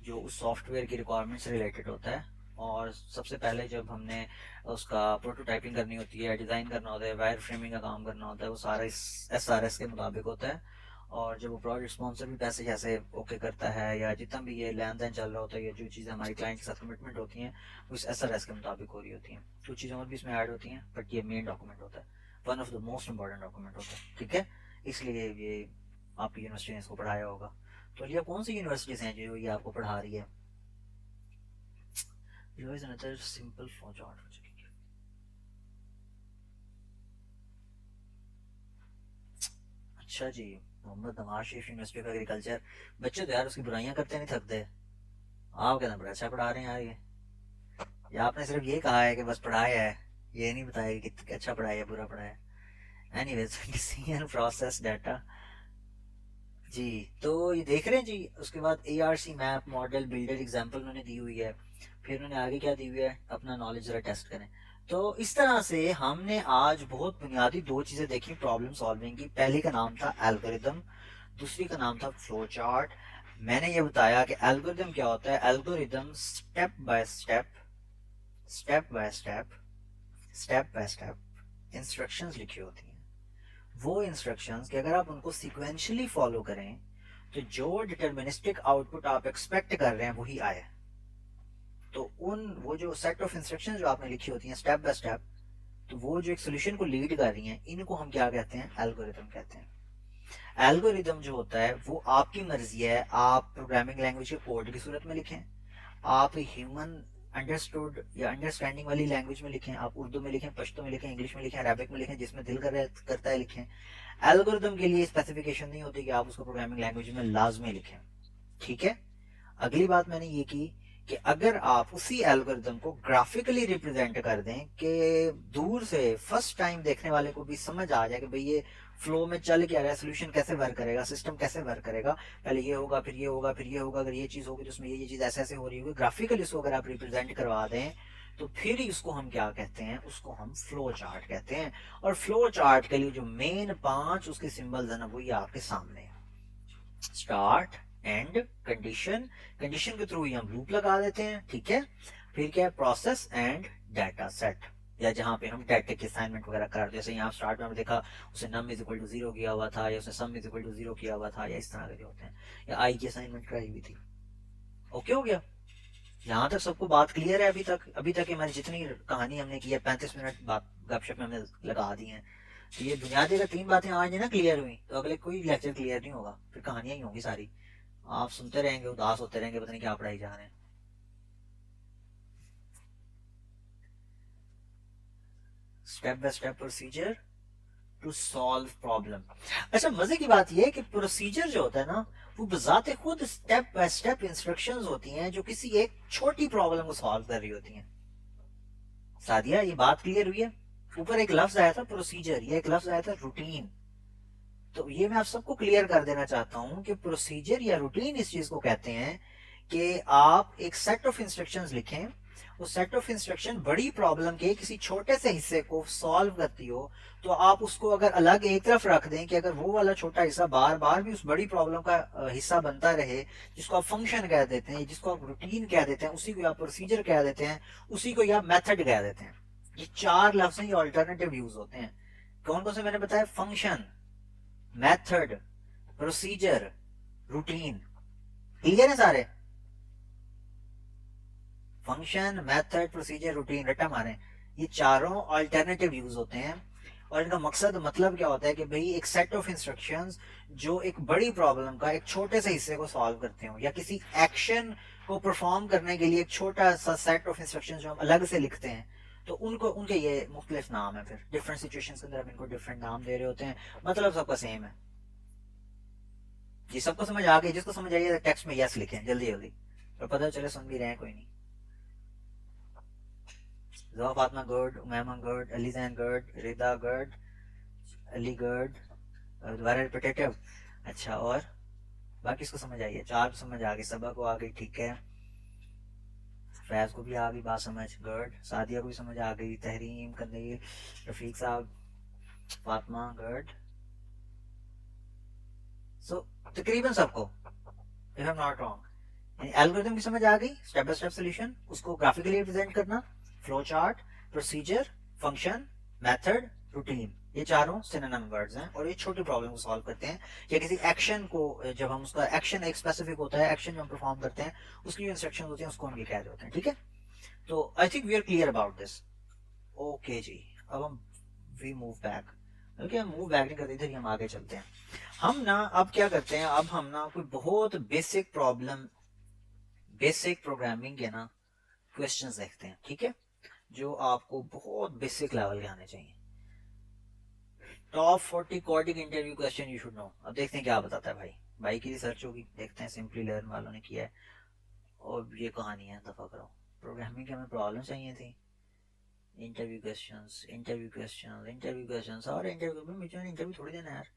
जो उस सॉफ्टवेयर की रिक्वायरमेंट से रिलेटेड होता है। और सबसे पहले जब हमने उसका प्रोटोटाइपिंग करनी होती है, डिज़ाइन करना होता है, वायर फ्रेमिंग का काम करना होता है, वो सारा इस SRS के मुताबिक होता है। और जब वो प्रोजेक्ट स्पॉन्सर भी पैसे जैसे ओके करता है, या जितना भी ये लेन देन चल रहा होता है, या जो चीज़ें हमारी क्लाइंट के साथ कमिटमेंट होती हैं वो इस SRS के मुताबिक हो रही होती हैं। कुछ चीज़ें और भी इसमें ऐड होती हैं, बट ये मेन डॉक्यूमेंट होता है, one of the most important document होता है। ठीक है, इसलिए ये आपकी यूनिवर्सिटी ने इसको पढ़ाया होगा। तो ये कौन सी यूनिवर्सिटीज हैं जो ये आपको पढ़ा रही है? Simple flow chart. अच्छा जी, Mohammad Nawaz Sharif university of agriculture. बच्चे तो यार उसकी बुराइयां करते नहीं थकते, आप कहना बड़ा अच्छा पढ़ा रहे हैं यार। ये आपने सिर्फ ये कहा है कि बस पढ़ाया है, ये नहीं बताया कि अच्छा पढ़ाया है बुरा पढ़ाया है। एनीवेज, डिसीजन प्रोसेस डाटा जी, तो ये देख रहे हैं जी। उसके बाद ARC map model builder example उन्होंने दी हुई है। फिर उन्होंने आगे क्या दी हुई है, अपना नॉलेज जरा टेस्ट करें। तो इस तरह से हमने आज बहुत बुनियादी 2 चीजें देखी प्रॉब्लम सॉल्विंग की। पहली का नाम था एल्गोरिदम, दूसरी का नाम था फ्लो चार्ट। मैंने ये बताया कि एल्गोरिदम क्या होता है। Algorithm step by step instructions लिखी होती हैं। वो इंस्ट्रक्शंस कि अगर आप उनको सीक्वेंशियली फॉलो करें तो जो डिटर्मिनिस्टिक आउटपुट आप एक्सपेक्ट कर रहे हैं वही आए। तो वो जो सेट ऑफ इंस्ट्रक्शंस जो आपने लिखी होती हैं स्टेप बाय स्टेप, तो वो जो एक सोल्यूशन को लीड कर रही हैं, इनको हम क्या कहते हैं, एल्गोरिदम कहते हैं। एल्गोरिदम जो होता है वो आपकी मर्जी है, आप प्रोग्रामिंग लैंग्वेज के कोड की सूरत में लिखें, आप ह्यूमन अंडरस्टूड या अंडरस्टैंडिंग वाली लैंग्वेज में लिखें, आप उर्दू में लिखें, पश्तो में लिखें, इंग्लिश में लिखें, अरबिक में लिखें, जिसमें दिल करता है लिखें। एल्गोरिदम के लिए स्पेसिफिकेशन नहीं होती कि आप उसको प्रोग्रामिंग लैंग्वेज में लाजमी लिखें, ठीक है। अगली बात मैंने ये की कि अगर आप उसी एल्गोरिदम को ग्राफिकली रिप्रेजेंट कर दें कि दूर से फर्स्ट टाइम देखने वाले को भी समझ आ जाए कि भाई ये फ्लो में चल क्या रहा है, सोल्यूशन कैसे वर्क करेगा, सिस्टम कैसे वर्क करेगा, पहले ये होगा फिर ये होगा फिर ये होगा, अगर ये चीज होगी तो उसमें ये चीज ऐसे ऐसे हो रही होगी, ग्राफिकली इसको अगर आप रिप्रेजेंट करवा दें तो फिर उसको हम क्या कहते हैं, उसको हम फ्लो चार्ट कहते हैं। और फ्लो चार्ट के लिए जो मेन 5 उसके सिंबल्स है ना, वो ये आपके सामने है। स्टार्ट, एंड, कंडीशन, कंडीशन के थ्रू ही हम लूप लगा देते हैं, ठीक है। फिर क्या है, प्रोसेस एंड डाटा सेट, या जहां पे हम डाटा की असाइनमेंट वगैरह कर, जैसे यहाँ स्टार्ट में हमने देखा उसने नम इज इक्वल टू 0 किया हुआ था, या उसने सम इज इक्वल टू 0 किया हुआ था, या इस तरह के जो होते हैं, या आई की असाइनमेंट कराई हुई थी। ओके हो गया, यहाँ तक सबको बात क्लियर है? अभी तक हमारी जितनी कहानी हमने की है 35 मिनट बात गपशप में हमने लगा दी है, तो ये बुनियादी अगर 3 बातें आज ना क्लियर हुई तो अगले कोई लेक्चर क्लियर नहीं होगा, फिर कहानियां ही होंगी सारी, आप सुनते रहेंगे, उदास होते रहेंगे, पता नहीं क्या पढ़ाई जा रहे हैं। Step by step procedure to solve problem. अच्छा, मजे की बात यह है कि प्रोसीजर जो होता है ना, वो बजाते खुद स्टेप बाय स्टेप इंस्ट्रक्शंस होती हैं जो किसी एक छोटी प्रॉब्लम को सॉल्व कर रही होती हैं। सादिया, ये बात क्लियर हुई है? ऊपर एक लफ्ज आया था प्रोसीजर, ये एक लफ्ज आया था रूटीन। तो ये मैं आप सबको क्लियर कर देना चाहता हूं कि प्रोसीजर या रूटीन इस चीज को कहते हैं कि आप एक सेट ऑफ इंस्ट्रक्शंस लिखें, वो सेट ऑफ इंस्ट्रक्शन बड़ी प्रॉब्लम के किसी छोटे से हिस्से को सॉल्व करती हो, तो आप उसको अगर अलग एक तरफ रख दें कि अगर वो वाला छोटा हिस्सा बार बार भी उस बड़ी प्रॉब्लम का हिस्सा बनता रहे, जिसको आप फंक्शन कह देते हैं, जिसको आप रूटीन कह देते हैं, उसी को आप प्रोसीजर कह देते हैं, उसी को आप मेथड कह देते हैं। ये 4 लफ्ज ये ऑल्टरनेटिव यूज होते हैं। कौन कौन से मैंने बताया? Function, method, procedure, routine. Clear है सारे? फंक्शन, मेथड, प्रोसीजर, रूटीन रट्टा मारे, ये चारों अल्टरनेटिव यूज होते हैं। और इनका मकसद मतलब क्या होता है कि भाई एक सेट ऑफ इंस्ट्रक्शंस जो एक बड़ी प्रॉब्लम का एक छोटे से हिस्से को सॉल्व करते हो, या किसी एक्शन को परफॉर्म करने के लिए एक छोटा सा सेट ऑफ इंस्ट्रक्शंस जो हम अलग से लिखते हैं, तो उनको उनके ये मुख्तलिफ नाम है। फिर डिफरेंट सिचुएशंस के अंदर हम इनको डिफरेंट नाम दे रहे होते हैं, मतलब सबका सेम है। ये सबको समझ आ गई? जिसको समझ आइए टेक्स्ट में यस लिखें जल्दी जल्दी, तो पता चले सुन भी रहे हैं कोई नहीं। Zoa Fatima good, Umaima good, Alizain good, Rida good, Ali good, दोबारा रिपीटेटिव। अच्छा, और बाकी इसको समझ आई है? 4 समझ आ गई, सबा को आ गई, ठीक है। फैज को भी आ गई बात समझ, गुड। सादिया को भी समझ आ गई, तहरीम, कंदील, रफीक साहब, फातिमा, गुड। सो तकरीबन सबको, if I am not wrong, algorithm की समझ आ गई, स्टेप बाय स्टेप सॉल्यूशन, उसको ग्राफिकली रिप्रेजेंट करना, flow chart, procedure, function, method, routine, ये चारों सिनोनिम वर्ड्स हैं और ये छोटी प्रॉब्लम को सॉल्व करते हैं। या किसी एक्शन को, जब हम उसका एक्शन एक स्पेसिफिक होता है, एक्शन जो हम परफॉर्म करते हैं उसकी जो इंस्ट्रक्शन होती हैं उसको हम ये कह रहे होते हैं, ठीक है। तो I think we are clear about this. Okay जी, अब हम वी मूव बैक, ओके हम मूव बैक नहीं करते, इधर ही हम आगे चलते हैं। हम ना अब क्या करते हैं, अब हम ना कोई बहुत बेसिक प्रॉब्लम, बेसिक प्रोग्रामिंग के ना क्वेश्चंस देखते हैं, ठीक है, जो आपको बहुत बेसिक लेवल के आने चाहिए। Top 40 coding interview question you should know. अब देखते हैं क्या बताता है भाई की रिसर्च होगी, देखते हैं सिंपली लर्न वालों ने किया है। और ये कहानी है, दफा करो, प्रोग्रामिंग की हमें प्रॉब्लम चाहिए थी, interview questions, interview questions, interview questions, और इंटरव्यू में मुझे इंटरव्यू थोड़ी देना यार,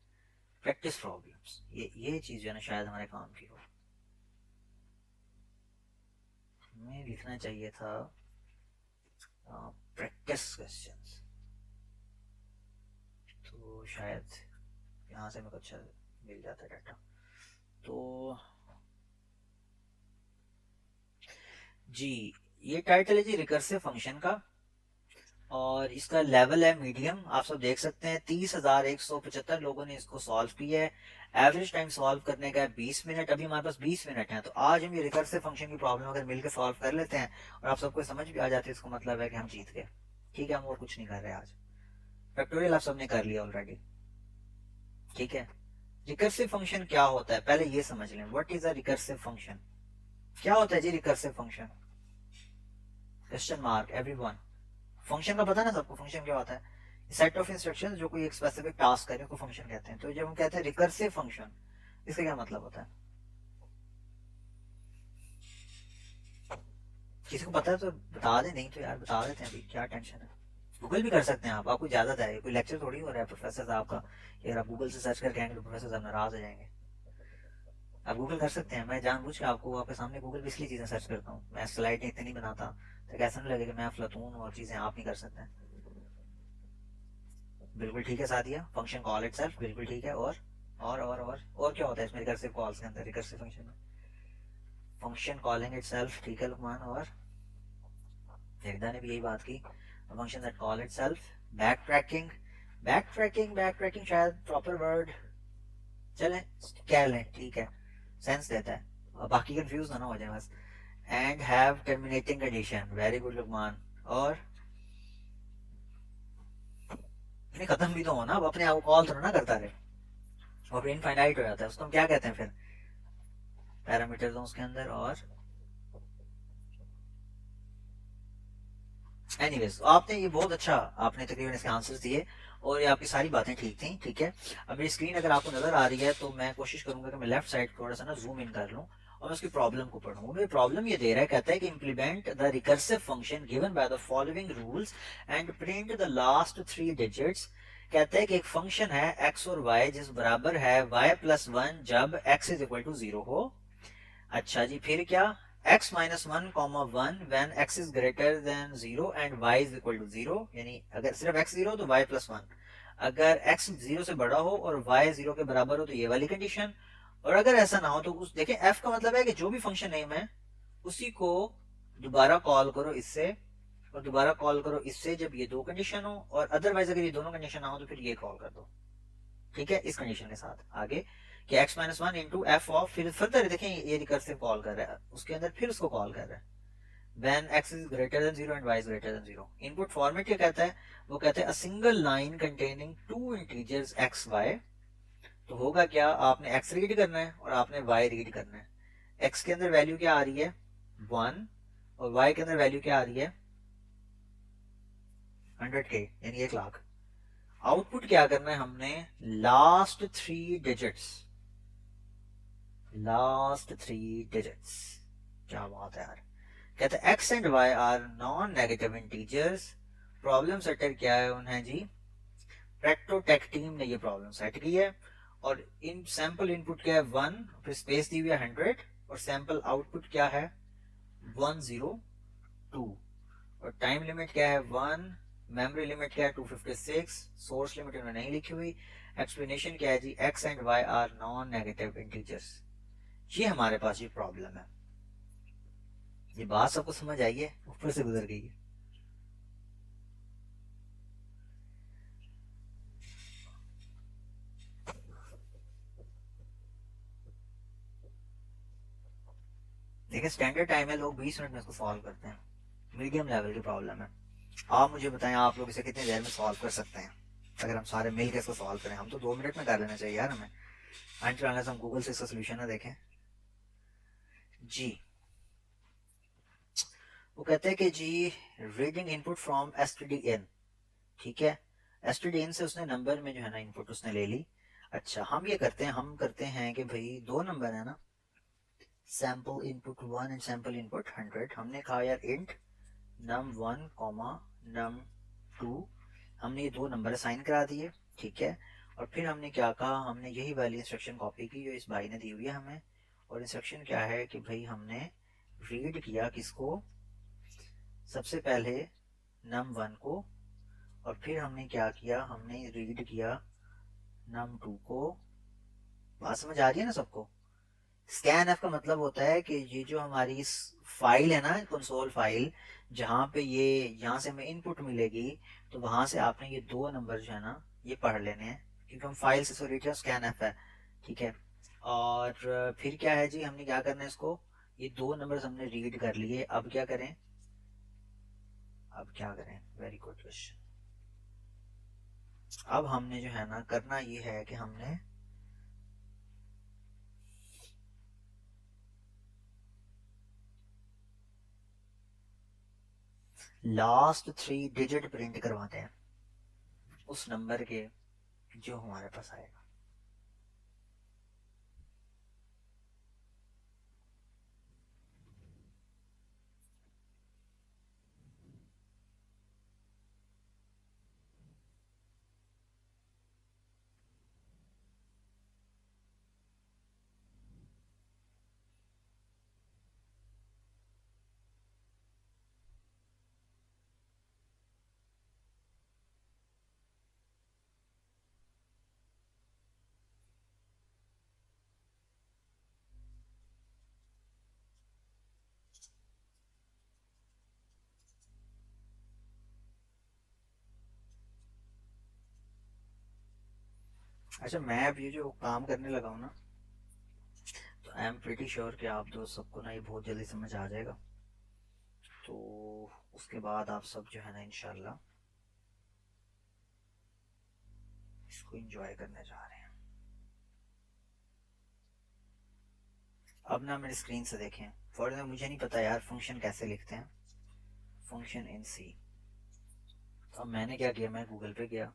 प्रैक्टिस प्रॉब्लम्स, ये चीज जो है ना शायद हमारे काम की हो। हमें लिखना चाहिए था प्रैक्टिस क्वेश्चंस, तो शायद यहाँ से मेरे को अच्छा मिल जाता डाटा। तो जी ये टाइटल है जी रिकर्सिव फंक्शन का, और इसका लेवल है मीडियम। आप सब देख सकते हैं 30,175 लोगों ने इसको सॉल्व किया है। एवरेज टाइम सॉल्व करने का है 20 मिनट। अभी हमारे पास 20 मिनट है, तो आज हम ये रिकर्सिव फंक्शन की प्रॉब्लम अगर मिलकर सॉल्व कर लेते हैं और आप सबको समझ भी आ जाती है, इसको मतलब है कि हम जीत गए, ठीक है। हम और कुछ नहीं कर रहे आज, फैक्टोरियल आप सबने कर लिया ऑलरेडी, ठीक है। रिकर्सिव फंक्शन क्या होता है पहले ये समझ लें। What is a recursive function? क्या होता है जी recursive function? Question mark everyone. Function का पता ना सबको, फंक्शन क्या होता है? सेट ऑफ इंस्ट्रक्शंस जो कोई एक स्पेसिफिक टास्क करे को फंक्शन कहते हैं। तो जब हम कहते हैं रिकर्सिव फंक्शन, इसका क्या मतलब होता है? किसी को पता है तो बता दे, नहीं तो यार बता देते हैं, अभी क्या टेंशन है। गूगल भी कर सकते हैं आप, आपको इजाजत है, कोई लेक्चर थोड़ी हो रहा है प्रोफेसर साहब का कि अगर आप गूगल से सर्च करके आएंगे तो प्रोफेसर साहब नाराज हो जाएंगे। आप गूगल कर सकते हैं, मैं जानबूझ के आपको आपके सामने गूगल पे इसलिए चीजें सर्च करता हूँ, मैं स्लाइड इतनी नहीं बनाता तो ऐसा नहीं लगे कि मैं अफलातून और चीजें आप नहीं कर सकते। बिल्कुल ठीक है सादिया, फंक्शन कॉल इटसेल्फ, बिल्कुल ठीक है। और क्या होता है इसमें रिकर्सिव कॉल्स के अंदर, रिकर्सिव फंक्शन में? फंक्शन कॉलिंग इटसेल्फ, ठीक है लुकमान। और एकदा ने भी यही बात की, function that call itself. Back tracking, back tracking शायद प्रॉपर वर्ड, चलें कह लें, ठीक है, सेंस देता है, और बाकी कंफ्यूज ना हो जाए बस। And have terminating condition, very good Lukman. और नहीं खत्म भी तो हो ना, अब अपने आप कॉल थोड़ा ना करता रहे, और इनफाइनाइट हो जाता है, उसको हम क्या कहते हैं फिर? पैरामीटर्स उसके अंदर। और एनीवेज आपने ये बहुत अच्छा, आपने तकरीबन इसके आंसर्स दिए और ये आपकी सारी बातें ठीक थी, ठीक है। अब मेरी स्क्रीन अगर आपको नजर आ रही है तो मैं कोशिश करूंगा कि मैं लेफ्ट साइड थोड़ा सा ना जूम इन कर लूं और मैं उसकी प्रॉब्लम को पढ़ूं। मुझे प्रॉब्लम ये दे रहा है, कहता है कि implement the recursive function given by the following rules and print the last 3 digits. कहता है कि एक फंक्शन है x और y जिस बराबर है y+1 जब x इज इक्वल टू 0 हो। अच्छा जी, फिर क्या? x-1, when x is greater than 0 and y is equal to 0, यानी अगर सिर्फ x 0 तो y+1, अगर x 0 से बड़ा हो और y 0 के बराबर हो तो ये वाली कंडीशन, और अगर ऐसा ना हो तो उस देखें f का मतलब है कि जो भी फंक्शन नेम है उसी को दोबारा कॉल करो इससे और दोबारा कॉल करो इससे जब ये दो कंडीशन हो, और अदरवाइज अगर ये दोनों कंडीशन ना हो तो फिर ये कॉल कर दो, ठीक है, इस कंडीशन के साथ। आगे कि x-1 इंटू एफ ऑफ, फिर फर्दर देखें ये रिकर्सिव कॉल कर रहा है, उसके अंदर फिर उसको कॉल कर रहा है when x is greater than 0 and y is greater than 0। Input format क्या कहता है? वो कहते हैं a single line containing 2 integers x y। तो होगा क्या, आपने x रीड करना है और आपने y रीड करना है। x के अंदर वैल्यू क्या आ रही है? 1, और y के अंदर वैल्यू क्या आ रही है? 100k, यानी 1 लाख। आउटपुट क्या करना है हमने? Last 3 digits, last 3 digits. क्या बात है यार। कहते हैं x and y are non negative integers. Problem setter क्या है उन्हें जी? प्रेक्टोटेक टीम ने ये प्रॉब्लम सेट की है, और इन सैंपल इनपुट क्या है? 1, फिर स्पेस दी हुई है 100, और सैंपल आउटपुट क्या है? 102, और टाइम लिमिट क्या है? 1, मेमोरी लिमिट क्या है? 256, सोर्स लिमिट उन्होंने नहीं लिखी हुई। एक्सप्लेनेशन क्या है जी? x and y are non negative integers. ये हमारे पास ये प्रॉब्लम है। ये बात सबको समझ आई है? ऊपर से गुजर गई है। देखिए स्टैंडर्ड टाइम है, लोग 20 मिनट में इसको सॉल्व करते हैं, मीडियम लेवल की प्रॉब्लम है। आप मुझे बताएं आप लोग इसे कितनी देर में सॉल्व कर सकते हैं? अगर हम सारे मिल के इसको सॉल्व करें, हम तो 2 मिनट में कर लेना चाहिए यार हमें, अनटिल हम गूगल से इसका सोल्यूशन ना देखें जी। वो कहते हैं कि जी रीडिंग इनपुट फ्रॉम stdin, ठीक है, stdin से उसने नंबर में जो है ना इनपुट उसने ले ली। अच्छा हम ये करते हैं, हम करते हैं कि भाई दो नंबर है ना, sample input 1 and sample input 100। हमने कहा यार इंट num1 num2, हमने ये दो नंबर असाइन करा दिए, ठीक है। और फिर हमने क्या कहा, हमने यही वाली इंस्ट्रक्शन कॉपी की जो इस भाई ने दी हुई है हमें, और इंस्ट्रक्शन क्या है कि भाई हमने रीड किया किसको? सबसे पहले num1 को, और फिर हमने क्या किया, हमने रीड किया num2 को। बात समझ आ रही है ना सबको? स्कैन एफ का मतलब होता है कि ये जो हमारी फाइल है ना, कंसोल फाइल, जहाँ पे ये यहाँ से हमें इनपुट मिलेगी, तो वहां से आपने ये दो नंबर जो है ना ये पढ़ लेने हैं, क्योंकि हम फाइल से सॉरी स्कैन एफ है, ठीक है। और फिर क्या है जी, हमने क्या करना है इसको, ये दो नंबर हमने रीड कर लिए, अब क्या करें? अब क्या करें? Very good question. अब हमने जो है ना करना ये है कि हमने लास्ट 3 डिजिट प्रिंट करवाते हैं। उस नंबर के जो हमारे पास आएगा। अच्छा, मैं अब ये जो काम करने लगा हूँ ना, तो आई एम प्रिटी श्योर कि आप दोस्त सबको ना ये बहुत जल्दी समझ आ जाएगा। तो उसके बाद आप सब जो है ना इंशाल्लाह इसको एंजॉय करने जा रहे हैं। अब ना मेरी स्क्रीन से देखें। फॉर एग्जाम्पल मुझे नहीं पता यार फंक्शन कैसे लिखते हैं, फंक्शन इन सी। अब मैंने क्या किया, मैं गूगल पे गया,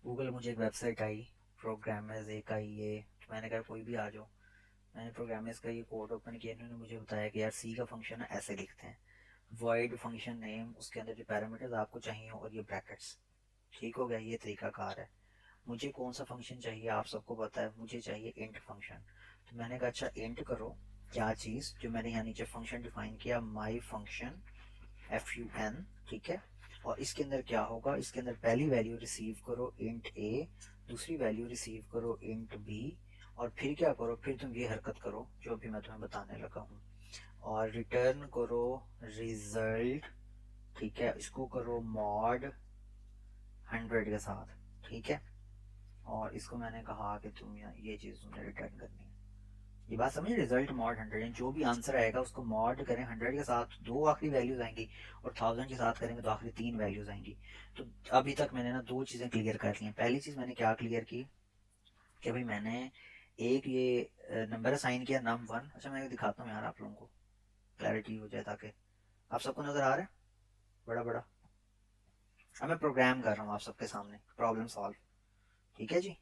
गूगल मुझे एक वेबसाइट आई, प्रोग्रामर्स एक आई ये, तो मैंने कहा कोई भी आ जाओ। मैंने प्रोग्रामर्स का ये कोड ओपन किया, इन्होंने मुझे बताया कि यार सी का फंक्शन है ऐसे लिखते हैं, वॉइड फंक्शन नेम, उसके अंदर जो पैरामीटर्स आपको चाहिए और ये ब्रैकेट्स। ठीक हो गया, ये तरीका कार है। मुझे कौन सा फंक्शन चाहिए आप सबको पता है, मुझे चाहिए इंट फंक्शन। तो मैंने कहा अच्छा इंट करो क्या चीज़, जो मैंने यहाँ नीचे फंक्शन डिफाइन किया, माई फंक्शन fun, ठीक है। और इसके अंदर क्या होगा, इसके अंदर पहली वैल्यू रिसीव करो इंट a, दूसरी वैल्यू रिसीव करो इंट b, और फिर क्या करो, फिर तुम ये हरकत करो जो अभी मैं तुम्हें बताने लगा हूँ, और रिटर्न करो रिजल्ट, ठीक है। इसको करो मॉड 100 के साथ, ठीक है। और इसको मैंने कहा कि तुम ये चीज़ तुमने रिटर्न करनी है। ये बात समझे, रिजल्ट मॉड 100, जो भी आंसर आएगा उसको मॉड करें 100 के साथ, दो आखिरी वैल्यूज आएंगी, और 1000 के साथ करेंगे तो आखिरी तीन वैल्यूज आएंगी। तो अभी तक मैंने ना दो चीज़ें क्लियर कर ली हैं। पहली चीज़ मैंने क्या क्लियर की कि भाई मैंने एक ये नंबर असाइन किया num1। अच्छा मैं दिखाता हूँ यार आप लोगों को, क्लैरिटी हो जाए ताकि आप सबको नज़र आ रहा है बड़ा बड़ा। अब मैं प्रोग्राम कर रहा हूँ आप सबके सामने, प्रॉब्लम सॉल्व, ठीक है जी।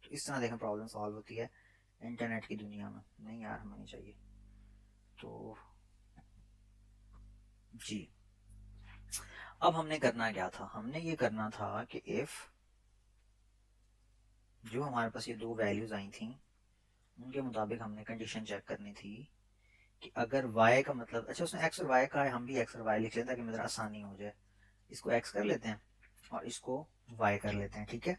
तो इस तरह देखें प्रॉब्लम सॉल्व होती है इंटरनेट की दुनिया में। नहीं यार हमें नहीं चाहिए। तो जी, अब हमने करना क्या था, हमने ये करना था कि इफ जो हमारे पास ये दो वैल्यूज आई थी उनके मुताबिक हमने कंडीशन चेक करनी थी कि अगर y का मतलब, अच्छा उसने x और y का है, हम भी x और y लिख लेते हैं ताकि मेरा आसानी हो जाए। इसको x कर लेते हैं और इसको y कर लेते हैं, ठीक है।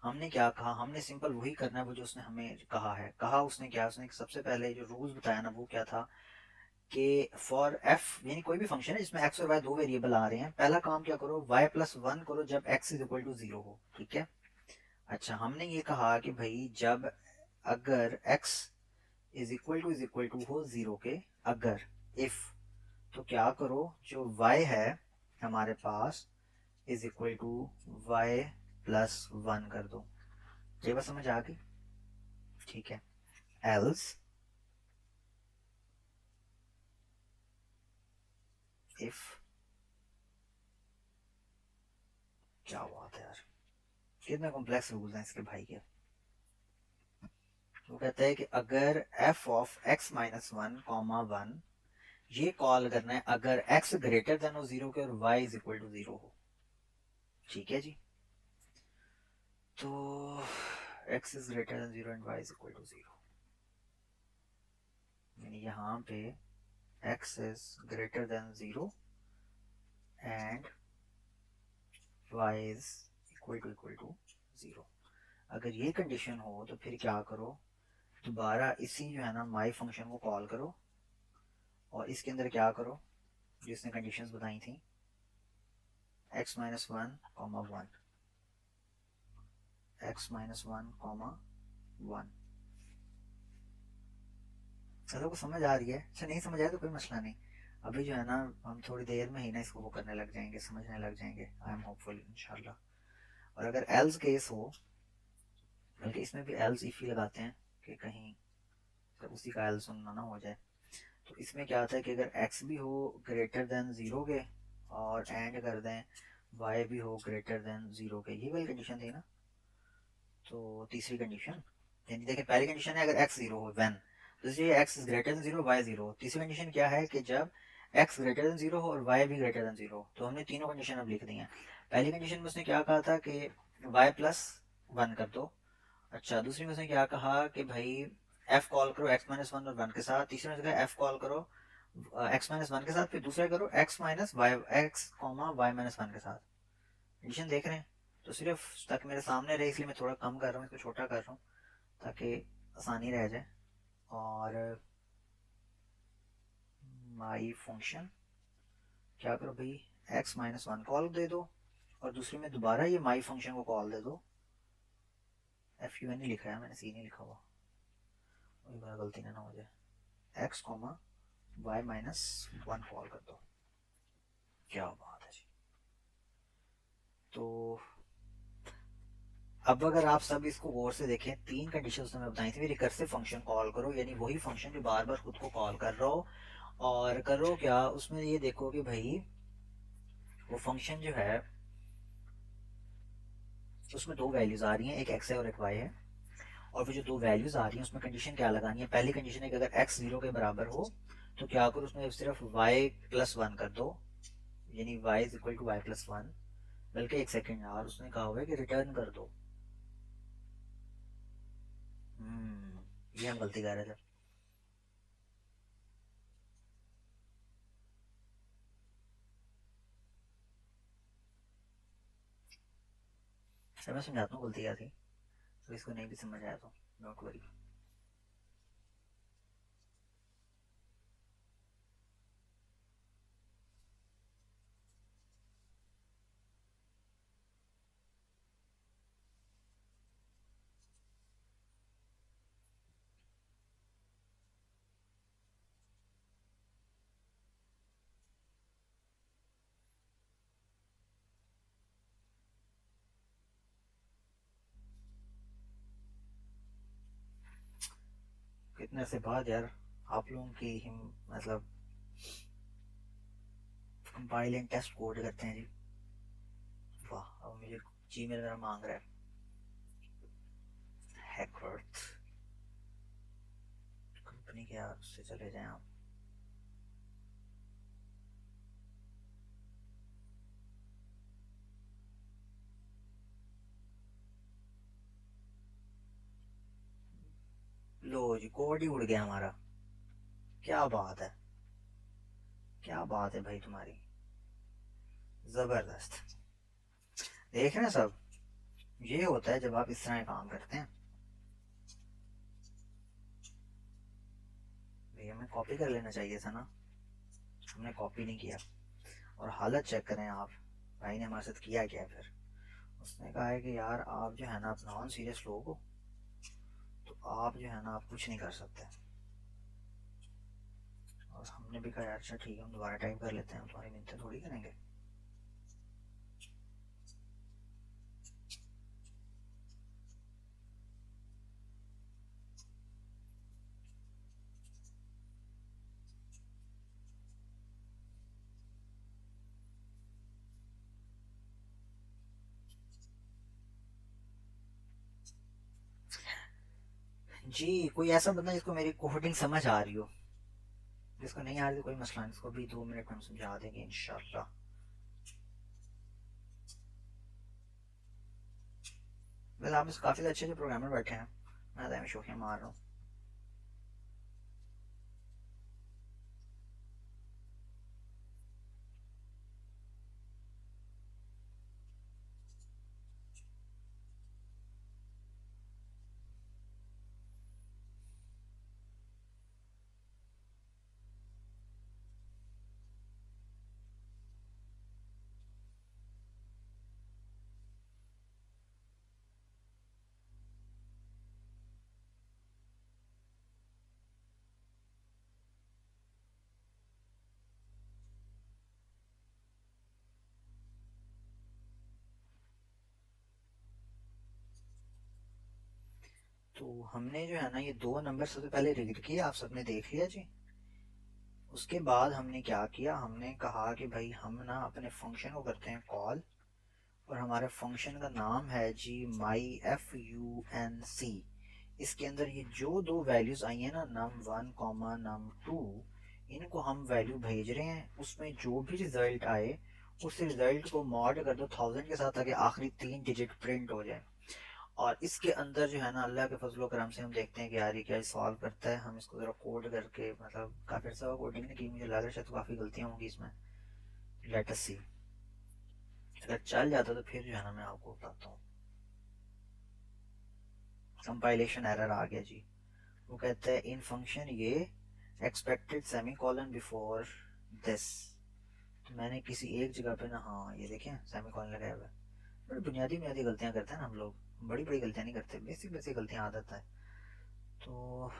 हमने क्या कहा, हमने सिंपल वही करना है वो जो उसने हमें कहा है। कहा उसने क्या, उसने सबसे पहले जो रूल्स बताया ना वो क्या था कि फॉर f यानी कोई भी फंक्शन है जिसमें x और y दो वेरिएबल आ रहे हैं, पहला काम क्या करो, y+1 करो जब x इज इक्वल टू 0 हो, ठीक है। अच्छा हमने ये कहा कि भाई जब अगर x इज इक्वल टू हो 0 के, अगर इफ, तो क्या करो जो y है हमारे पास इज इक्वल टू y+1 कर दो। ये बात समझ आ गई, ठीक है। एल्स इफ, क्या बात है यार, कितने कॉम्प्लेक्स रूल्स हैं इसके भाई के। वो कहता है कि अगर f ऑफ x-1, ये कॉल करना है अगर x ग्रेटर देन हो 0 के और y इज इक्वल टू 0 हो, ठीक है जी। तो x is greater than 0 and y is equal to 0, यानी यहाँ पे x is greater than 0 and y is equal to 0। अगर ये कंडीशन हो तो फिर क्या करो, दोबारा इसी जो है ना माई फंक्शन को कॉल करो और इसके अंदर क्या करो जिसने कंडीशंस बताई थी, x-1, 1, x-1, 1। चलो को समझ आ रही है, अच्छा नहीं समझ आया तो कोई मसला नहीं। अभी जो है ना हम थोड़ी देर में ही ना इसको वो करने लग जाएंगे, समझने लग जाएंगे, आई एम होपफुल इंशाल्लाह। और अगर एल्स केस हो, बल्कि इसमें भी एल्स इफ ही लगाते हैं कि कहीं तो उसी का एल्स सुनना ना हो जाए। तो इसमें क्या होता है कि अगर x भी हो ग्रेटर देन 0 के और एंड कर दें y भी हो ग्रेटर देन 0 के, ये वाली कंडीशन थी ना। तो तीसरी कंडीशन, यानी देखिए पहली कंडीशन है अगर x 0 हो व्हेन, दूसरी x is greater than 0 y 0। तीसरी कंडीशन क्या है कि जब x ग्रेटर देन 0 हो और y भी ग्रेटर देन 0। तो हमने तीनों कंडीशन अब लिख दी हैं। पहली कंडीशन में उसने क्या कहा था कि y प्लस 1 कर दो। अच्छा, दूसरी में उसने क्या कहा कि भाई f कॉल करो x माइनस 1 और 1 के साथ। तीसरी में उसने कहा f कॉल करो x माइनस 1 के साथ, फिर दूसरा करो x minus y x comma y minus 1 के साथ। कंडीशन देख रहे हैं। तो सिर्फ ताकि मेरे सामने रहे इसलिए मैं थोड़ा कम कर रहा हूँ, इसको छोटा कर रहा हूँ ताकि आसानी रह जाए। और माई फंक्शन क्या करो भाई, x माइनस 1 कॉल दे दो और दूसरी में दोबारा ये माई फंक्शन को कॉल दे दो। एफ यू एन ही लिखा है मैंने, सी नहीं लिखा हुआ, वही बार गलती ना हो जाए। x comma y minus 1 call कर दो। क्या बात है जी। तो अब अगर आप सब इसको गौर से देखें, तीन कंडीशन उसने बताई थी। रिकर्सिव फंक्शन कॉल करो, यानी वही फंक्शन जो बार बार खुद को कॉल कर रहा हो, और करो क्या उसमें ये देखो कि भाई वो फंक्शन जो है उसमें दो वैल्यूज आ रही हैं, एक एक्स है और एक वाई है। और वो जो दो वैल्यूज आ रही हैं उसमें कंडीशन क्या लगानी है। पहली कंडीशन है कि अगर एक्स 0 के बराबर हो तो क्या करो उसमें सिर्फ वाई प्लस 1 कर दो, यानी y is equal to y plus 1। बल्कि एक सेकेंड यार, उसने कहा हुआ है कि रिटर्न कर दो। ये हम गलती कर रहे थे। सर मैं समझाता हूँ गलती क्या थी, तो इसको नहीं भी समझ आया तो डोंट वरी। कितने से बाद यार आप लोगों की हिम मतलब कंपाइल एंड टेस्ट कोड करते हैं जी। वाह, अब मुझे जीमेल मेरा मांग रहा है। हैकवर्थ कंपनी के आप से चले जाएं आप। लो जी, कोड ही उड़ गया हमारा। क्या बात है, क्या बात है भाई तुम्हारी, जबरदस्त। देख रहे हैं सब, ये होता है जब आप इस तरह काम करते हैं। भैया हमें कॉपी कर लेना चाहिए था ना, हमने कॉपी नहीं किया। और हालत चेक करें आप, भाई ने हमारे साथ किया क्या फिर। उसने कहा है कि यार आप जो है ना, आप नॉन सीरियस लोग हो, तो आप जो है ना आप कुछ नहीं कर सकते। और हमने भी कहा यार अच्छा ठीक है, हम दोबारा टाइप कर लेते हैं, तुम्हारी मिन्नतें थोड़ी करेंगे। जी, कोई ऐसा बंदा जिसको मेरी कोडिंग समझ आ रही हो, जिसको नहीं आ रही कोई मसला नहीं, इसको भी 2 मिनट में हम समझा देंगे इंशाल्लाह। वैसे आप काफ़ी अच्छे अच्छे प्रोग्रामर बैठे हैं, मैं तो शोखियाँ मार रहा हूँ। तो हमने जो है ना ये दो नंबर सबसे पहले रीड किए, आप सबने देख लिया जी। उसके बाद हमने क्या किया, हमने कहा कि भाई हम ना अपने फंक्शन को करते हैं कॉल। और हमारे फंक्शन का नाम है जी myfunc। इसके अंदर ये जो दो वैल्यूज आई हैं ना, num1 कॉमा num2, इनको हम वैल्यू भेज रहे हैं। उसमें जो भी रिजल्ट आए उस रिजल्ट को मॉड कर दो 1000 के साथ, ताकि आखिरी 3 डिजिट प्रिंट हो जाए। और इसके अंदर जो है ना, अल्लाह के फजलो करम से हम देखते हैं कि यार ये क्या सॉल्व करता है। हम इसको ज़रा कोड करके, मतलब काफ़ी अर्सा कोडिंग ने की, मुझे लग रहा है शायद काफ़ी गलतियाँ होंगी इसमें। लेट अस सी। अगर चल जाता तो फिर जो है ना मैं आपको बताता हूँ। कंपाइलेशन एरर आ गया जी। वो कहता है इन फंक्शन ये expected semi colon before this. तो मैंने किसी एक जगह पे ना, हाँ ये देखें सेमी कॉलन लगाया हुआ है। बड़ी बुनियादी बुनियादी गलतियाँ करते हैं ना हम लोग, बड़ी बड़ी गलतियाँ नहीं करते, बेसिक बेसिक गलतियाँ आदत है। तो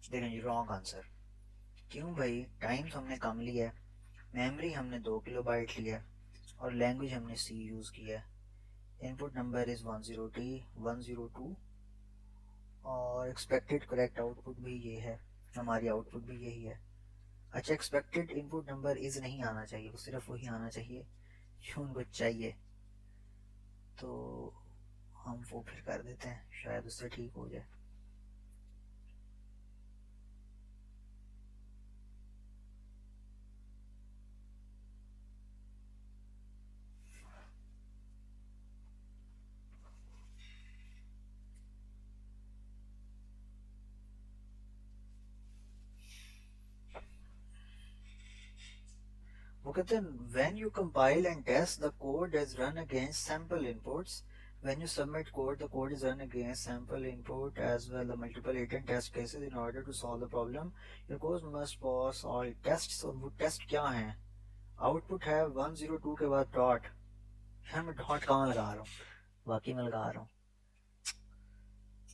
देखें जी, रॉन्ग आंसर। क्यों भाई? टाइम्स हमने कम लिया है, मेमोरी हमने 2 किलोबाइट लिया है, और लैंग्वेज हमने सी यूज़ किया है। इनपुट नंबर इज़ 10T102, और एक्सपेक्टेड करेक्ट आउटपुट भी ये है, हमारी आउटपुट भी यही है। अच्छा, एक्सपेक्टेड इनपुट नंबर इज़ नहीं आना चाहिए, वो सिर्फ वही आना चाहिए जो उनको चाहिए। तो हम वो फिर कर देते हैं, शायद उससे ठीक हो जाए। वो कहते हैं when you compile and test the code is run against sample inputs, when you submit code the code is run against sample input as well the multiple latent test cases in order to solve the problem your code must pass all tests। और वो टेस्ट क्या है? आउटपुट है 102 के बाद डॉट। यार मैं डॉट कहाँ लगा रहा हूँ? वाकई में लगा रहा हूँ।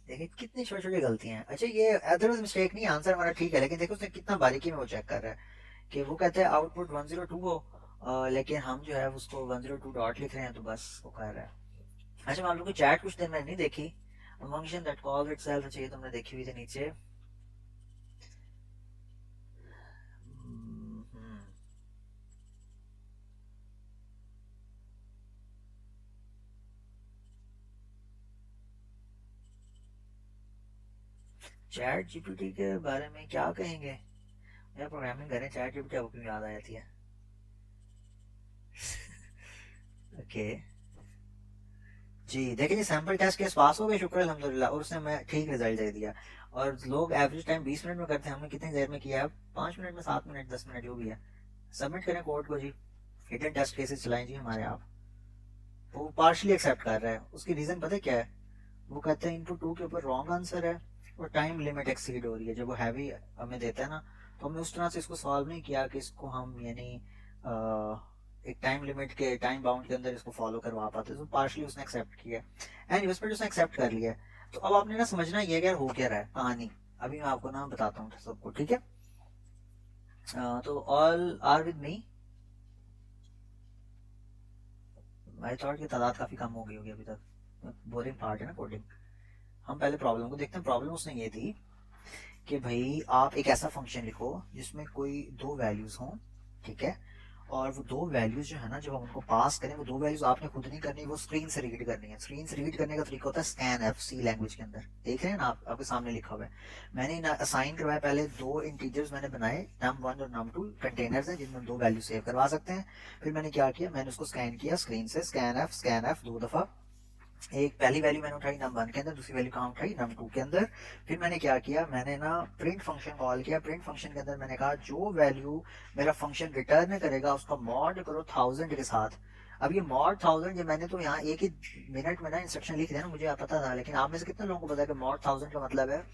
देखिए कितनी छोटी छोटी गलतियां हैं। अच्छा ये अदरवाइज मिस्टेक नहीं, आंसर हमारा ठीक है, लेकिन देखो उसने कितना बारीकी में वो चेक कर रहा है कि वो कहते हैं आउटपुट 102 हो, लेकिन हम जो है उसको 102 डॉट लिख रहे हैं, तो बस वो कर रहा है। अच्छा मैं आप लोग की चैट कुछ देर मैंने नहीं देखी। फंक्शन दैट कॉल्स इटसेल्फ, अच्छा ये तुमने देखी हुई थी नीचे। चैट जीपीटी के बारे में क्या कहेंगे? यार प्रोग्रामिंग करें, चैट जीपीटी आपको क्यों याद आ जाती है? ओके जी, देखिए जी सैंपल टेस्ट केस पास हो गए, शुक्र अल्हम्दुलिल्लाह, और उसने मैं ठीक रिजल्ट दे दिया। और लोग एवरेज टाइम 20 मिनट में करते हैं, हमने कितनी देर में किया है? 5 मिनट में, 7 मिनट, 10 मिनट, जो भी है। सबमिट करें कोड को जी, हिडन टेस्ट केसेस चलाएं जी हमारे आप। वो पार्शली एक्सेप्ट कर रहा है, उसकी रीजन पता है क्या है? वो कहते हैं इनपुट 2 के ऊपर रॉन्ग आंसर है और टाइम लिमिट एक्सीड हो रही है। जब वो हैवी हमें देता है ना, तो हमने उस तरह से इसको सॉल्व नहीं किया कि इसको हम यानी एक टाइम लिमिट के, टाइम बाउंड के अंदर इसको फॉलो करवा पाते, तो पार्शली उसने एक्सेप्ट किया। एंड उस पर उसने एक्सेप्ट कर लिया। तो अब आपने ना समझना ये क्या हो क्या रहा है कहानी, अभी मैं आपको ना बताता हूँ सबको, ठीक है? तो all are with me. I thought की तादाद काफी कम हो गई होगी अभी तक, बोरिंग पार्ट है ना कोडिंग। हम पहले प्रॉब्लम को देखते हैं। प्रॉब्लम उसने ये थी कि भाई आप एक ऐसा फंक्शन लिखो जिसमें कोई दो वैल्यूज हों, ठीक है? और वो दो वैल्यूज जो है ना, जब हम उनको पास करें, वो दो वैल्यूज आपने खुद नहीं करनी, वो स्क्रीन से रीड करनी है। स्क्रीन से रीड करने का तरीका होता है स्कैन एफ, सी लैंग्वेज के अंदर देख रहे हैं ना आप, आपके सामने लिखा हुआ है। मैंने असाइन करवाया, पहले दो इंटीजर्स मैंने बनाए, num1 और num2 कंटेनर्स हैं जिनमें दो वैल्यू सेव करवा सकते हैं। फिर मैंने क्या किया, मैंने उसको स्कैन किया स्क्रीन से, स्कैन एफ 2 दफा। एक पहली वैल्यू मैंने उठाई num1 के अंदर, दूसरी वैल्यू कहाँ उठाई, num2 के अंदर। फिर मैंने क्या किया, मैंने ना प्रिंट फंक्शन कॉल किया। प्रिंट फंक्शन के अंदर मैंने कहा जो वैल्यू मेरा फंक्शन रिटर्न करेगा उसका मॉड करो 1000 के साथ। अब ये मॉड 1000, ये मैंने तो यहाँ एक ही मिनट में ना इंस्ट्रक्शन लिख दिया ना, मुझे पता था, लेकिन आप में से कितने लोगों को पता है कि मॉड 1000 का मतलब है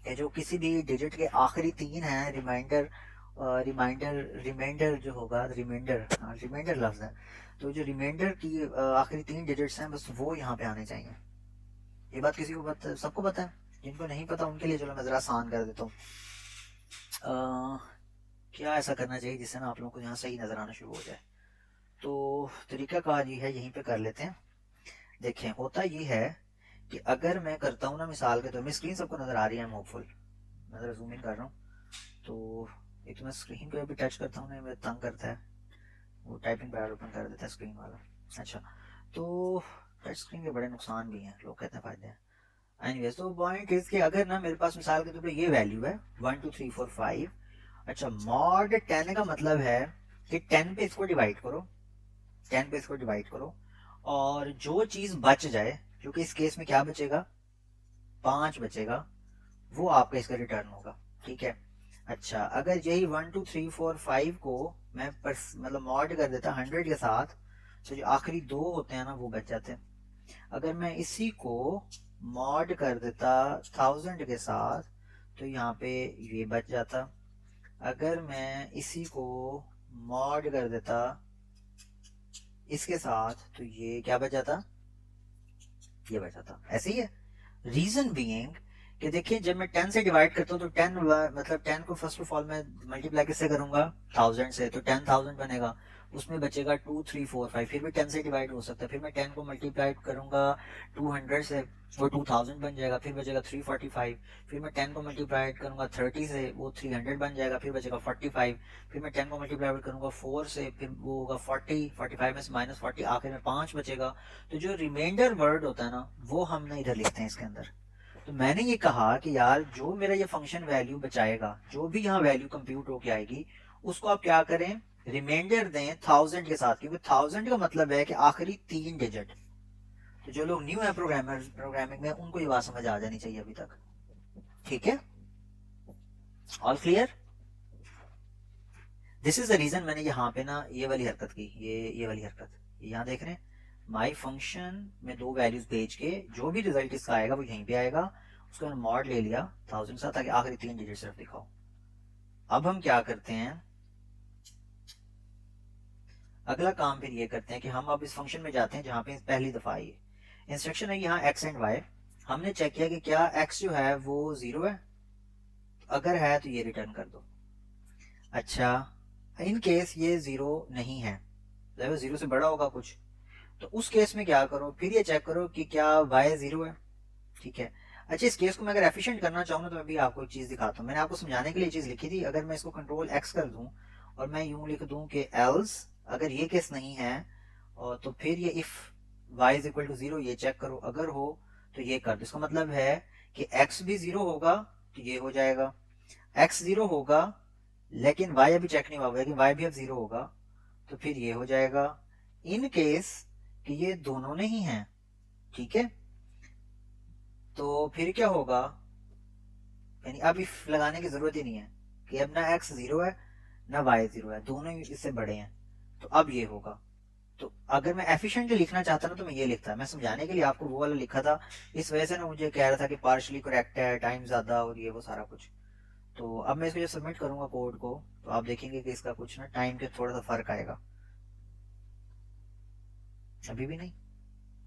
कि जो किसी भी डिजिट के आखिरी 3 है, रिमाइंडर रिमाइंडर रिमाइंडर जो होगा, रिमाइंडर, हाँ रिमाइंडर लफ्ज है, तो जो रिमाइंडर की आखिरी 3 डिजिट्स हैं बस वो यहाँ पे आने चाहिए। ये बात किसी को पता, सबको पता है? जिनको नहीं पता उनके लिए चलो मैं जरा आसान कर देता हूँ। क्या ऐसा करना चाहिए जिससे ना आप लोगों को यहाँ सही नजर आना शुरू हो जाए? तो तरीका कार ये है, यहीं पे कर लेते हैं। देखें होता ये है कि अगर मैं करता हूँ ना, मिसाल के तौर में, स्क्रीन सबको नजर आ रही है, होपफुल मैं ज़रा जूम इन कर रहा हूँ। तो एक तो मैं स्क्रीन को अभी टच करता हूँ ना, मेरा तंग करता है, वो टाइपिंग पैड ओपन कर देता है स्क्रीन वाला। अच्छा, तो टच स्क्रीन के बड़े नुकसान भी हैं, लोग कहते हैं फ़ायदे हैं। एनीवेज, तो पॉइंट इज कि अगर ना मेरे पास मिसाल के तौर पे ये वैल्यू है 1 2 3 4 5। अच्छा, मॉड 10 का मतलब है कि 10 पे इसको डिवाइड करो, 10 पे इसको डिवाइड करो, और जो चीज़ बच जाए, क्योंकि इस केस में क्या बचेगा, 5 बचेगा, वो आपका इसका रिटर्न होगा। ठीक है। अच्छा, अगर यही 1 2 3 4 5 को मैं मतलब मॉड कर देता 100 के साथ, तो जो आखिरी दो होते हैं ना वो बच जाते हैं। अगर मैं इसी को मॉड कर देता 1000 के साथ, तो यहाँ पे ये बच जाता। अगर मैं इसी को मॉड कर देता इसके साथ, तो ये क्या बच जाता, ये बच जाता। ऐसे ही है। रीजन बीइंग कि देखिए, जब मैं 10 से डिवाइड करता हूँ तो 10 मतलब 10 को फर्स्ट ऑफ ऑल मैं मल्टीप्लाई किससे करूंगा, 1000 से, तो 10,000 बनेगा, उसमें बचेगा 2 3 4 5, फिर भी 10 से डिवाइड हो सकता है, फिर मैं 10 को मल्टीप्लाई करूंगा 200 से, वो 2000 बन जाएगा, फिर बचेगा 345, फिर मैं 10 को मल्टीप्लाई करूंगा 30 से, वो 300 बन जाएगा, फिर बचेगा 45, फिर मैं 10 को मल्टीप्लाई करूंगा 4 से, फिर वो होगा 40, 45 में से -40, आखिर में 5 बचेगा। तो जो रिमाइंडर वर्ड होता है ना, वो हम नहीं इधर लिखते हैं इसके अंदर। तो मैंने ये कहा कि यार, जो मेरा ये फंक्शन वैल्यू बचाएगा, जो भी यहाँ वैल्यू कंप्यूट होके आएगी, उसको आप क्या करें, रिमाइंडर दें 1000 के साथ, क्योंकि 1000 का मतलब है कि आखिरी 3 डिजिट। तो जो लोग न्यू है प्रोग्रामिंग में, उनको ये बात समझ आ जानी चाहिए अभी तक। ठीक है, all clear. This is the reason मैंने यहाँ पे ना ये वाली हरकत की, ये वाली हरकत, यहाँ देख रहे हैं, माई फंक्शन में दो वैल्यूज भेज के जो भी रिजल्ट इसका आएगा वो यहीं पे आएगा, उसको मैंने मॉड ले लिया 1000 सा, ताकि आखिरी 3 डिजिट सिर्फ दिखाओ। अब हम क्या करते हैं, अगला काम फिर ये करते हैं कि हम अब इस फंक्शन में जाते हैं जहाँ पे पहली दफा आई इंस्ट्रक्शन है, यहाँ x एंड y। हमने चेक किया कि क्या x जो है वो 0 है, अगर है तो ये रिटर्न कर दो। अच्छा, इन केस ये 0 नहीं है, जब 0 से बड़ा होगा कुछ, तो उस केस में क्या करो, फिर ये चेक करो कि क्या y 0 है। ठीक है। अच्छा, इस केस को मैं अगर एफिशिएंट करना चाहूँ ना, तो मैं भी आपको एक चीज दिखाता हूँ, मैंने आपको समझाने के लिए चीज लिखी थी। अगर मैं इसको कंट्रोल x कर दूं और मैं यूं लिख दूं कि एल्स, अगर ये केस नहीं है, और तो फिर ये if y is equal to 0, ये चेक करो, अगर हो तो ये कर दो। इसका मतलब है कि x भी 0 होगा तो ये हो जाएगा, x 0 होगा लेकिन y अभी चेक नहीं हुआ, लेकिन y भी अब 0 होगा, तो फिर ये हो जाएगा। इन केस कि ये दोनों नहीं है, ठीक है, तो फिर क्या होगा, यानी अब इफ लगाने की जरूरत ही नहीं है कि अब ना x 0 है ना y 0 है, दोनों ही इससे बड़े हैं, तो अब ये होगा। तो अगर मैं एफिशिएंटली लिखना चाहता ना, तो मैं ये लिखता, मैं समझाने के लिए आपको वो वाला लिखा था, इस वजह से ना मुझे कह रहा था कि पार्शली करेक्ट है, टाइम ज्यादा और ये वो सारा कुछ। तो अब मैं इसको जब सबमिट करूंगा कोड को, तो आप देखेंगे कि इसका कुछ ना टाइम के थोड़ा सा फर्क आएगा। अभी भी नहीं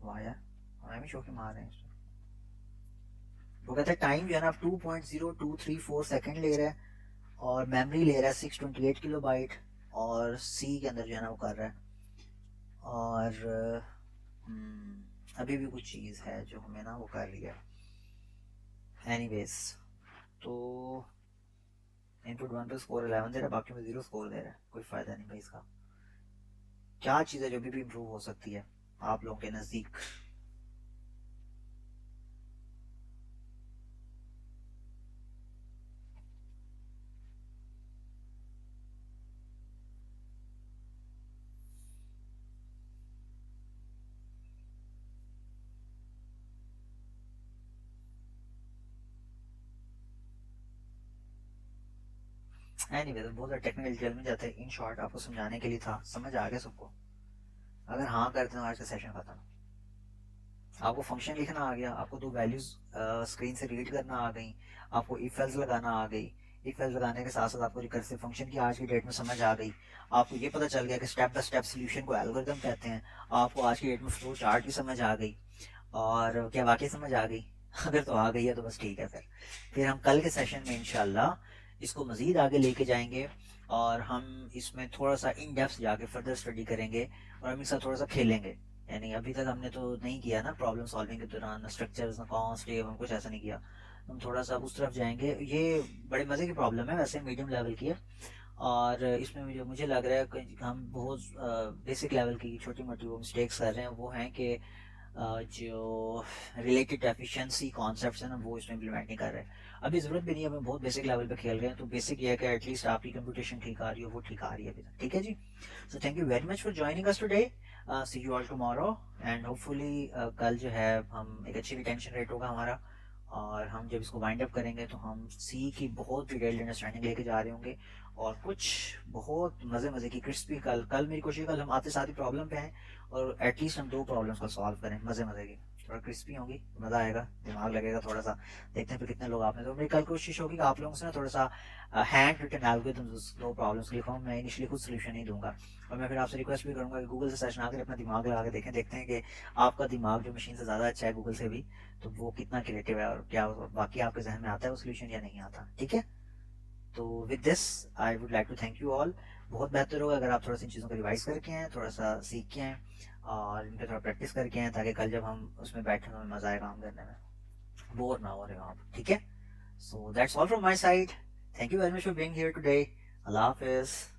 वाह यार, हमें भी शौक मार रहे हैं। वो कहता है टाइम जो है ना 2.0234 सेकेंड ले रहा है, और मेमोरी ले रहा है 628 किलोबाइट, और सी के अंदर जो है ना वो कर रहा है, और अभी भी कुछ चीज़ है जो हमें ना वो कर रही है। एनीवेज, तो इनपुट 1 पे स्कोर 11 दे रहा है, बाकी में 0 स्कोर दे रहा है, कोई फ़ायदा नहीं भाई इसका। क्या चीज़ है जो भी इम्प्रूव हो सकती है आप लोगों के नज़दीक। एनीवे, तो बहुत टेक्निकल डिटेल में जाते हैं, इन शॉर्ट आपको समझाने के लिए था, समझ आ गया सबको। अगर हाँ करते हैं तो आज का सेशन खत्म। आपको फंक्शन लिखना आ गया, आपको दो वैल्यूज स्क्रीन से रीड करना आ गई, आपको इफ एल्स लगाना आ गई, इफ एल्स लगाने के साथ साथ आपको रिकर्सिव फंक्शन की आज की डेट में समझ आ गई, आपको ये पता चल गया कि स्टेप बाय स्टेप सोल्यूशन को एल्गोरिथम कहते हैं, आपको आज की डेट में फ्लो चार्ट भी समझ आ गई, और क्या वाकई समझ आ गई? अगर तो आ गई है तो बस ठीक है, फिर हम कल के सेशन में इंशाल्लाह इसको मजीद आगे लेके जाएंगे, और हम इसमें थोड़ा सा इन डेप्थ जाके फर्दर स्टडी करेंगे, और हम इसके साथ थोड़ा सा खेलेंगे। यानी अभी तक हमने तो नहीं किया ना प्रॉब्लम सॉल्विंग के दौरान, स्ट्रक्चर्स ना कॉन्स्ट ये कुछ ऐसा नहीं किया, हम थोड़ा सा उस तरफ जाएंगे। ये बड़े मज़े की प्रॉब्लम है, वैसे मीडियम लेवल की है, और इसमें मुझे लग रहा है कि हम बहुत बेसिक लेवल की छोटी मोटी वो मिस्टेक्स कर रहे हैं। वो हैं कि जो रिलेटेड एफिशिएंसी कॉन्सेप्ट्स हैं ना, वो इसमें इम्प्लीमेंट नहीं कर रहे हैं। अभी ज़रूरत भी नहीं है, हमें बहुत बेसिक लेवल पे खेल रहे हैं, तो बेसिक ये है कि एटलीस्ट आपकी कंप्यूटेशन ठीक आ रही हो, वो ठीक आ रही है अभी तक। ठीक है जी। So thank you very much for joining us today. See you all tomorrow, and hopefully कल जो है हम एक अच्छी रिटेंशन रेट होगा हमारा, और हम जब इसको वाइंड अप करेंगे तो हम सी की बहुत डिटेल्ड अंडरस्टैंडिंग लेके जा रहे होंगे, और कुछ बहुत मज़े मज़े की क्रिस्पी कल कल मेरी कोशिश, कल हम आते साथ ही प्रॉब्लम पे हैं, और एटलीस्ट हम 2 प्रॉब्लम्स को सॉल्व करें मज़े मज़े की, थोड़ा क्रिस्पी होगी, मज़ा आएगा, दिमाग लगेगा थोड़ा सा। देखते हैं फिर कितने लोग आपने, तो मेरी कल कोशिश होगी कि आप लोगों से ना थोड़ा सा हैंड रिटन एल्गोरिथम्स 2 प्रॉब्लम्स के लिखा, मैं इनिशियली खुद सोल्यूशन नहीं दूंगा, और मैं फिर आपसे रिक्वेस्ट भी करूंगा कि गूगल से सर्च ना करें, अपना दिमाग लगा के देखें, देखते हैं कि आपका दिमाग जो मशीन से ज़्यादा अच्छा है गूगल से भी, तो वो कितना क्रिएटिव है, और क्या बाकी आपके जहन में आता है वो सोल्यूशन या नहीं आता। ठीक है, तो with this I would like to thank you all. बहुत बेहतर होगा अगर आप थोड़ा सी इन चीज़ों को रिवाइज करके आएँ, थोड़ा सा सीख के आएँ, और इन पर थोड़ा प्रैक्टिस करके आएँ, ताकि कल जब हम उसमें बैठे हमें मज़ा आए काम करने में, बोर ना हो रहे हो आप। ठीक है, so that's all from my side. Thank you very much for being here today. अल्लाह हाफिज़।